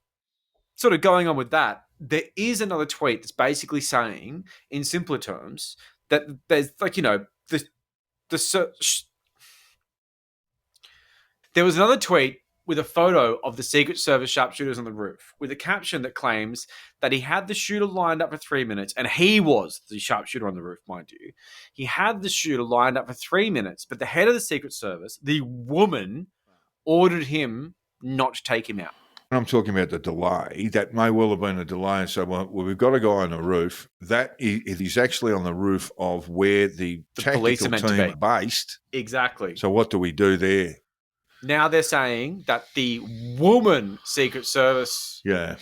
H: sort of going on with that, there is another tweet that's basically saying, in simpler terms, that there's like, you know, the search. There was another tweet with a photo of the Secret Service sharpshooters on the roof with a caption that claims that he had the shooter lined up for 3 minutes, and he was the sharpshooter on the roof, mind you. He had the shooter lined up for 3 minutes, but the head of the Secret Service, the woman, ordered him not to take him out.
G: I'm talking about the delay. That may well have been a delay. And so, well, we've got a guy on the roof. That is actually on the roof of where the
H: police
G: tactical
H: are meant to
G: team
H: be.
G: are based.
H: Exactly.
G: So what do we do there?
H: Now they're saying that the woman Secret Service
G: Yeah.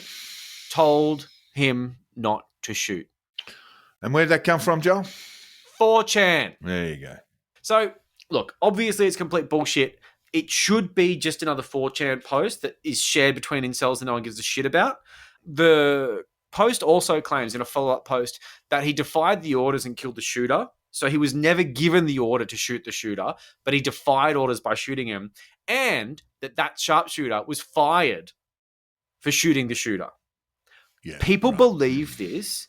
H: told him not to shoot.
G: And where'd that come from, Joel?
H: 4chan.
G: There you go.
H: So, look, obviously it's complete bullshit. It should be just another 4chan post that is shared between incels that no one gives a shit about. The post also claims in a follow-up post that he defied the orders and killed the shooter. So he was never given the order to shoot the shooter, but he defied orders by shooting him. And that sharpshooter was fired for shooting the shooter.
G: Yeah,
H: People
G: right.
H: believe this.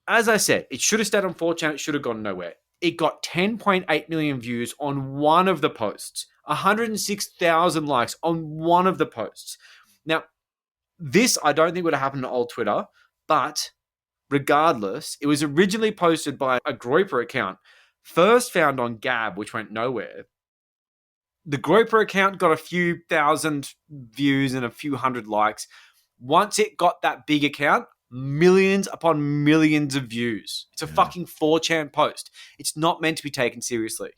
H: As I said, it should have stayed on 4chan. It should have gone nowhere. It got 10.8 million views on one of the posts, 106,000 likes on one of the posts. Now, this I don't think would have happened to old Twitter, but regardless, it was originally posted by a Groyper account, first found on Gab, which went nowhere. The Groyper account got a few thousand views and a few hundred likes. Once it got that big account, millions upon millions of views. It's a fucking 4chan post. It's not meant to be taken seriously.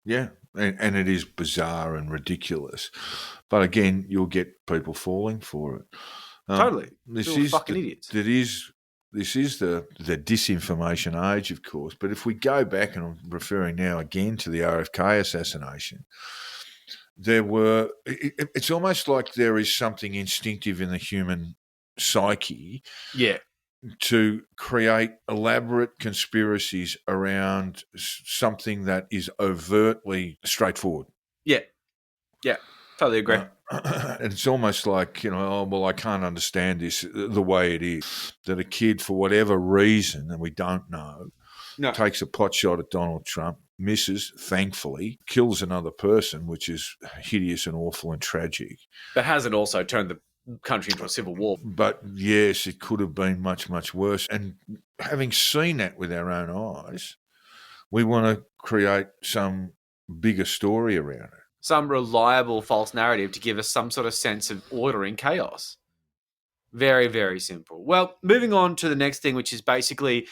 G: Yeah, and it is bizarre and ridiculous. But again, you'll get people falling for it.
H: Totally.
G: This
H: They're all
G: is
H: fucking idiots.
G: This is the disinformation age, of course. But if we go back, and I'm referring now again to the RFK assassination, it's almost like there is something instinctive in the human psyche to create elaborate conspiracies around something that is overtly straightforward.
H: Yeah, totally agree.
G: And it's almost like, I can't understand this the way it is, that a kid, for whatever reason, and we don't know, takes a pot shot at Donald Trump, misses, thankfully, kills another person, which is hideous and awful and tragic.
H: But hasn't also turned the country into a civil war.
G: But yes, it could have been much, much worse. And having seen that with our own eyes, we want to create some bigger story around it.
H: Some reliable false narrative to give us some sort of sense of order in chaos. Very, very simple. Well, moving on to the next thing, which is basically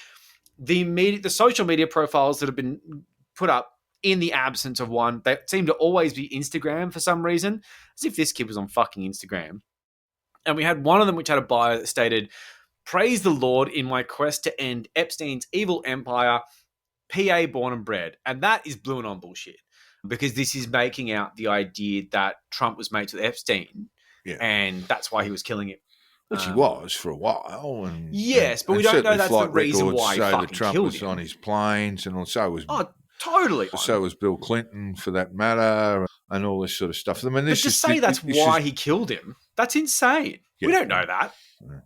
H: the social media profiles that have been put up in the absence of one. They seem to always be Instagram for some reason, as if this kid was on fucking Instagram. And we had one of them which had a bio that stated, "Praise the Lord in my quest to end Epstein's evil empire, PA born and bred." And that is blue and on bullshit, because this is making out the idea that Trump was mates with Epstein, and that's why he was killing him.
G: Which he was for a while. And,
H: yes, but we don't know that's the reason why he fucking
G: that Trump
H: killed
G: was
H: him.
G: on his planes, and also was...
H: Oh, totally.
G: So was Bill Clinton, for that matter, and all this sort of stuff. I mean,
H: But to say that's why he killed him, that's insane.
G: Yeah.
H: We don't know that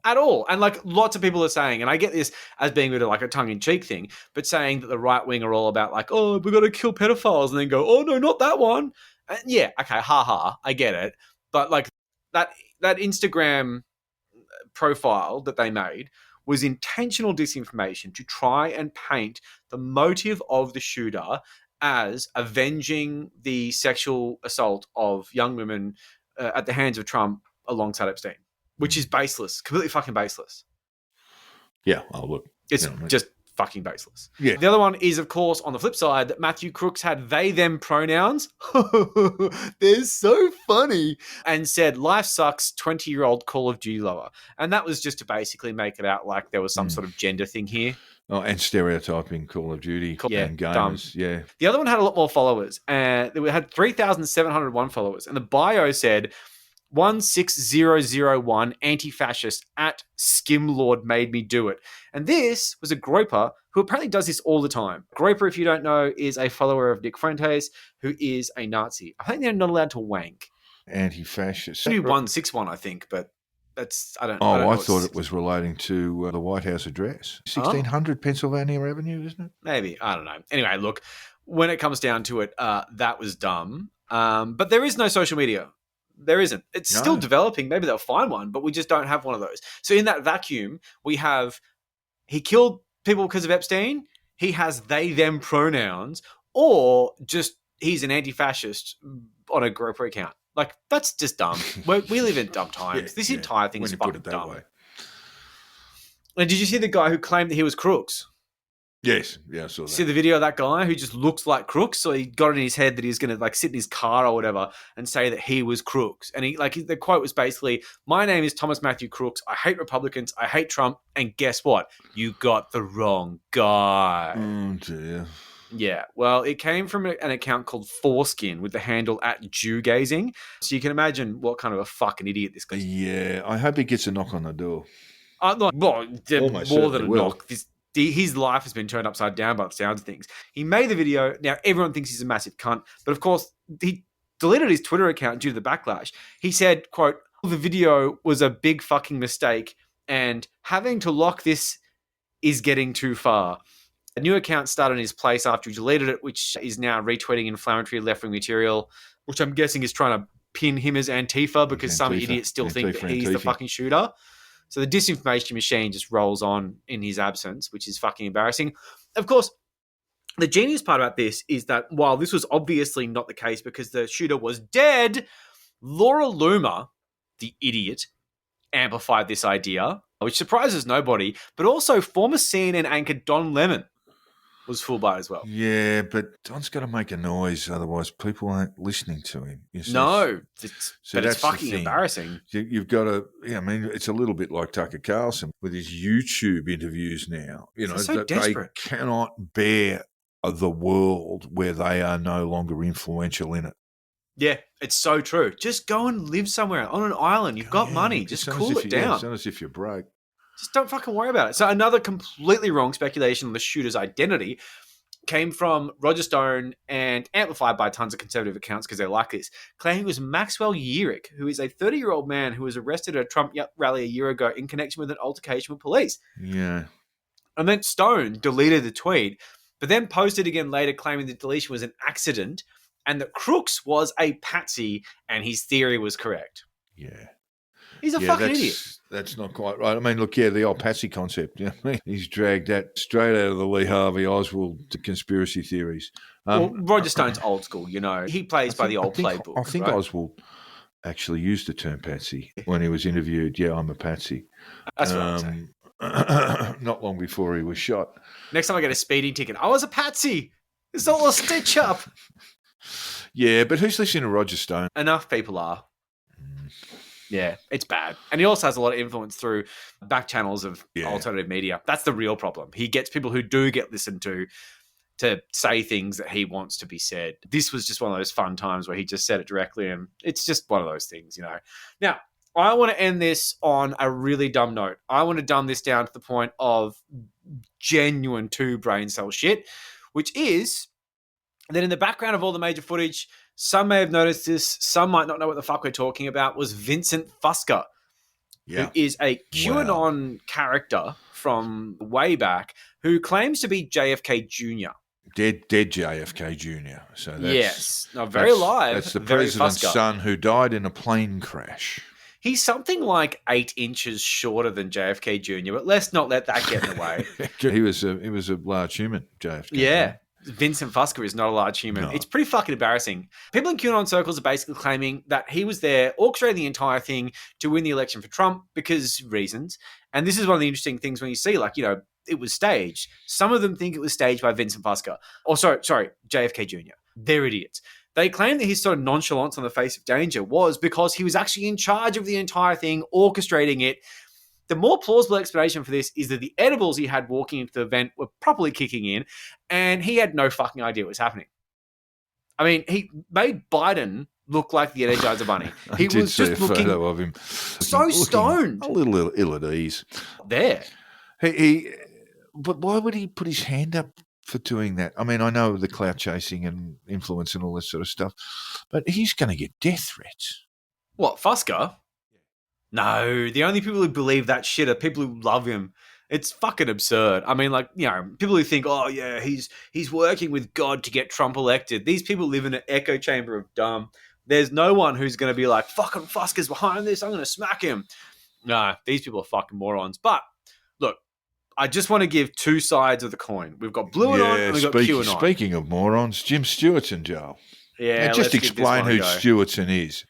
H: at all. And like lots of people are saying, and I get this as being a bit of like a tongue-in-cheek thing, but saying that the right wing are all about like, oh, we've got to kill pedophiles, and then go, oh, no, not that one. And yeah, okay, ha, I get it. But like that Instagram profile that they made was intentional disinformation to try and paint the motive of the shooter as avenging the sexual assault of young women at the hands of Trump alongside Epstein, which is baseless, completely fucking baseless.
G: Yeah, look.
H: It's just fucking baseless.
G: Yeah.
H: The other one is, of course, on the flip side, that Matthew Crooks had they, them pronouns. They're so funny. And said, life sucks, 20-year-old Call of Duty lover. And that was just to basically make it out like there was some sort of gender thing here.
G: Oh, and stereotyping Call of Duty and gamers.
H: Dumb.
G: Yeah.
H: The other one had a lot more followers. And it had 3,701 followers. And the bio said, 16001 anti-fascist at Skimlord made me do it. And this was a Groyper who apparently does this all the time. Groyper, if you don't know, is a follower of Nick Fuentes, who is a Nazi. I think they're not allowed to wank.
G: Anti-fascist.
H: Should be 161, I think, but that's, I don't
G: Oh,
H: know.
G: I thought it was relating to the White House address. 1600 Pennsylvania Avenue, isn't it?
H: Maybe. I don't know. Anyway, look, when it comes down to it, that was dumb. But there is no social media. There isn't. It's still developing. Maybe they'll find one, but we just don't have one of those. So in that vacuum, we have he killed people because of Epstein. He has they, them pronouns, or just he's an anti-fascist on a Groyper account. Like, that's just dumb. We live in dumb times. This entire thing
G: when
H: is
G: you put
H: fucking
G: it that
H: dumb.
G: way.
H: And did you see the guy who claimed that he was Crooks?
G: Yes, yeah, I saw that.
H: See the video of that guy who just looks like Crooks? So he got it in his head that he was going to like sit in his car or whatever and say that he was Crooks. And the quote was basically, "My name is Thomas Matthew Crooks. I hate Republicans. I hate Trump. And guess what? You got the wrong guy."
G: Oh, dear.
H: Yeah, well, it came from an account called Foreskin with the handle @Jewgazing. So you can imagine what kind of a fucking idiot this guy is.
G: Yeah, I hope he gets a knock on the door.
H: More
G: Almost
H: than a
G: certainly will.
H: knock. His life has been turned upside down by the sounds of things. He made the video. Now, everyone thinks he's a massive cunt. But of course, he deleted his Twitter account due to the backlash. He said, quote, "The video was a big fucking mistake and having to lock this is getting too far." A new account started in his place after he deleted it, which is now retweeting inflammatory left-wing material, which I'm guessing is trying to pin him as Antifa because some
G: Antifa.
H: idiots still think that
G: Antifa,
H: he's the
G: Antifa.
H: fucking shooter. So the disinformation machine just rolls on in his absence, which is fucking embarrassing. Of course, the genius part about this is that while this was obviously not the case because the shooter was dead, Laura Loomer, the idiot, amplified this idea, which surprises nobody, but also former CNN anchor Don Lemon was fooled by it as well.
G: Yeah, but Don's got to make a noise, otherwise people aren't listening to him. You see?
H: No, but it's
G: that's the
H: fucking
G: thing.
H: embarrassing.
G: You've got to, I mean, it's a little bit like Tucker Carlson with his YouTube interviews now. You know,
H: They're so
G: that
H: desperate.
G: they cannot bear the world where they are no longer influential in it.
H: Yeah, it's so true. Just go and live somewhere on an island. You've got money. Just cool it down.
G: It's not as if you're broke.
H: Just don't fucking worry about it. So another completely wrong speculation on the shooter's identity came from Roger Stone and amplified by tons of conservative accounts because they like this, claiming it was Maxwell Yerrick, who is a 30-year-old man who was arrested at a Trump rally a year ago in connection with an altercation with police.
G: Yeah.
H: And then Stone deleted the tweet, but then posted again later claiming the deletion was an accident and that Crooks was a patsy and his theory was correct.
G: Yeah.
H: He's a fucking idiot.
G: That's not quite right. I mean, look, the old Patsy concept. You know what I mean? He's dragged that straight out of the Lee Harvey Oswald conspiracy theories.
H: Well, Roger Stone's old school, you know. He plays by the old playbook.
G: I think
H: right?
G: Oswald actually used the term patsy when he was interviewed. Yeah, I'm a patsy.
H: That's what I'm saying.
G: Not long before he was shot.
H: Next time I get a speeding ticket, I was a patsy. It's all a stitch up.
G: Yeah, but who's listening to Roger Stone?
H: Enough people are. Yeah, it's bad. And he also has a lot of influence through back channels of alternative media. That's the real problem. He gets people who do get listened to say things that he wants to be said. This was just one of those fun times where he just said it directly, and it's just one of those things, you know. Now, I want to end this on a really dumb note. I want to dumb this down to the point of genuine two brain cell shit, which is that in the background of all the major footage, some may have noticed this, some might not know what the fuck we're talking about, was Vincent Fusca, who is a QAnon character from way back who claims to be JFK Jr.
G: Dead JFK Jr. So that's,
H: very alive.
G: That's the
H: very
G: president's
H: Fusca.
G: son who died in a plane crash.
H: He's something like 8 inches shorter than JFK Jr., but let's not let that get in the way.
G: He was a large human, JFK.
H: Yeah. Vincent Fusca is not a large human.
G: No.
H: It's pretty fucking embarrassing. People in QAnon circles are basically claiming that he was there orchestrating the entire thing to win the election for Trump because reasons. And this is one of the interesting things when you see, like, you know, it was staged. Some of them think it was staged by Vincent Fusca. Or sorry, JFK Jr. They're idiots. They claim that his sort of nonchalance on the face of danger was because he was actually in charge of the entire thing, orchestrating it. The more plausible explanation for this is that the edibles he had walking into the event were properly kicking in and he had no fucking idea what was happening. I mean, he made Biden look like the Energizer Bunny. He was just looking
G: photo of him
H: so stoned.
G: A little ill at ease.
H: There.
G: But why would he put his hand up for doing that? I mean, I know the clout chasing and influence and all this sort of stuff, but he's going to get death threats.
H: What, Fusca? No, the only people who believe that shit are people who love him. It's fucking absurd. I mean, like, you know, people who think, oh yeah, he's working with God to get Trump elected. These people live in an echo chamber of dumb. There's no one who's going to be like, fucking Fusca's behind this, I'm going to smack him. No, these people are fucking morons. But look, I just want to give two sides of the coin. We've got Blue Anon and we've got QAnon.
G: Speaking of morons, Jim Stewart's in jail.
H: Yeah,
G: Now, just explain who Stewartson is.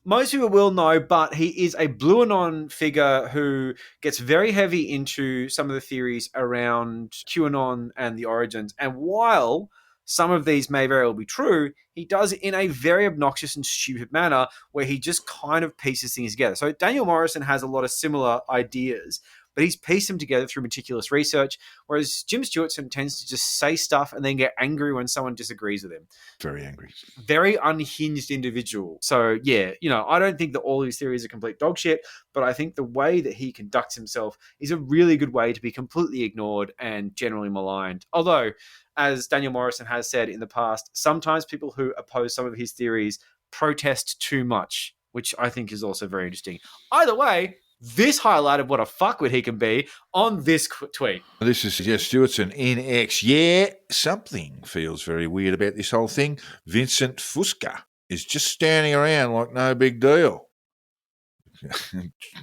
H: Most people will know, but he is a Blue Anon figure who gets very heavy into some of the theories around QAnon and the origins. And while some of these may very well be true, he does it in a very obnoxious and stupid manner where he just kind of pieces things together. So Daniel Morrison has a lot of similar ideas, but he's pieced them together through meticulous research, whereas Jim Stewartson tends to just say stuff and then get angry when someone disagrees with him.
G: Very angry.
H: Very unhinged individual. So, yeah, I don't think that all his theories are complete dog shit, but I think the way that he conducts himself is a really good way to be completely ignored and generally maligned. Although, as Daniel Morrison has said in the past, sometimes people who oppose some of his theories protest too much, which I think is also very interesting. Either way, this highlighted what a fuckwit he can be on this tweet.
G: This is Jeff Stewartson in X. Yeah, something feels very weird about this whole thing. Vincent Fusca is just standing around like no big deal.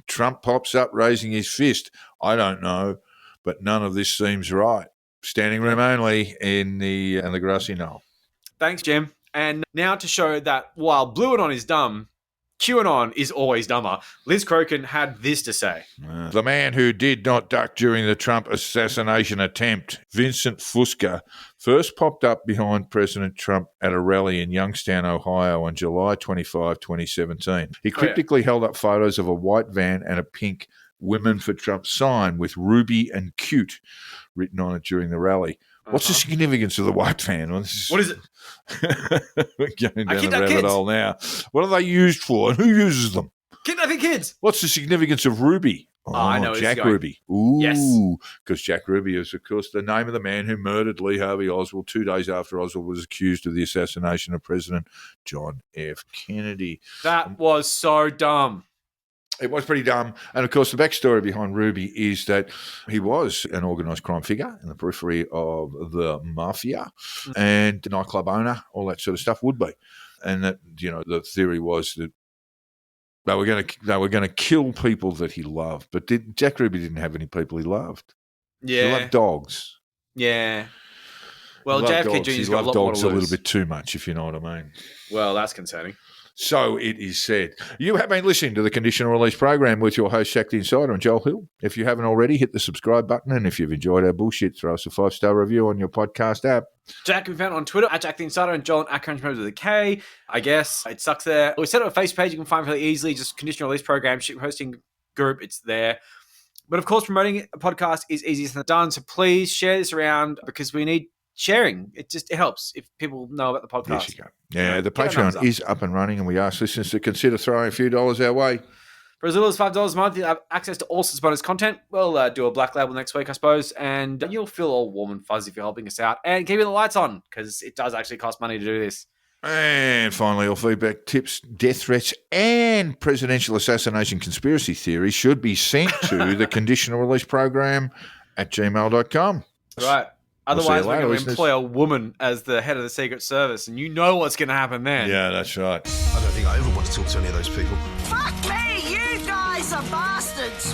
G: Trump pops up raising his fist. I don't know, but none of this seems right. Standing room only in the grassy knoll.
H: Thanks, Jim. And now to show that while Blue Anon is dumb, QAnon is always dumber. Liz Crokin had this to say.
G: The man who did not duck during the Trump assassination attempt, Vincent Fusca, first popped up behind President Trump at a rally in Youngstown, Ohio on July 25, 2017. He cryptically held up photos of a white van and a pink Women for Trump sign with Ruby and Cute written on it during the rally. What's the significance of the white van?
H: What is it?
G: We're going down the rabbit hole now. What are they used for and who uses them?
H: Kidnapping kids.
G: What's the significance of Ruby?
H: I know
G: Jack Ruby. Ooh,
H: yes.
G: Because Jack Ruby is, of course, the name of the man who murdered Lee Harvey Oswald 2 days after Oswald was accused of the assassination of President John F. Kennedy.
H: That was so dumb.
G: It was pretty dumb. And, of course, the backstory behind Ruby is that he was an organised crime figure in the periphery of the mafia and nightclub owner, all that sort of stuff would be. And that, the theory was that they were going to kill people that he loved. But Jack Ruby didn't have any people he loved.
H: Yeah.
G: He loved dogs.
H: Yeah. Well, JFK Jr.'s got a lot more to lose.
G: He loved dogs a little bit too much, if you know what I mean.
H: Well, that's concerning.
G: So it is said. You have been listening to the Conditional Release program with your host, Jack the Insider and Joel Hill. If you haven't already, hit the subscribe button. And if you've enjoyed our bullshit, throw us a 5-star review on your podcast app.
H: Jack can be found on Twitter at Jack the Insider and Joel at Crunch with a K. I guess it sucks there. We set up a Facebook page you can find really easily. Just Conditional Release program, ship hosting group. It's there. But of course, promoting a podcast is easier than done. So please share this around because we need sharing. It helps if people know about the podcast.
G: Yes, you go. Yeah, the Patreon is up and running, and we ask listeners to consider throwing a few dollars our way.
H: For as little as $5 a month, you have access to all sorts of bonus content. We'll do a black label next week, I suppose, and you'll feel all warm and fuzzy if you're helping us out and keeping the lights on because it does actually cost money to do this.
G: And finally, all feedback, tips, death threats, and presidential assassination conspiracy theories should be sent to the Conditional Release program at gmail.com.
H: Right. Otherwise, we're going to
G: listeners.
H: employ a woman as the head of the Secret Service, and you know what's going to happen then.
G: Yeah, that's right.
A: I don't think I ever want to talk to any of those people.
J: Fuck me, you guys are bastards.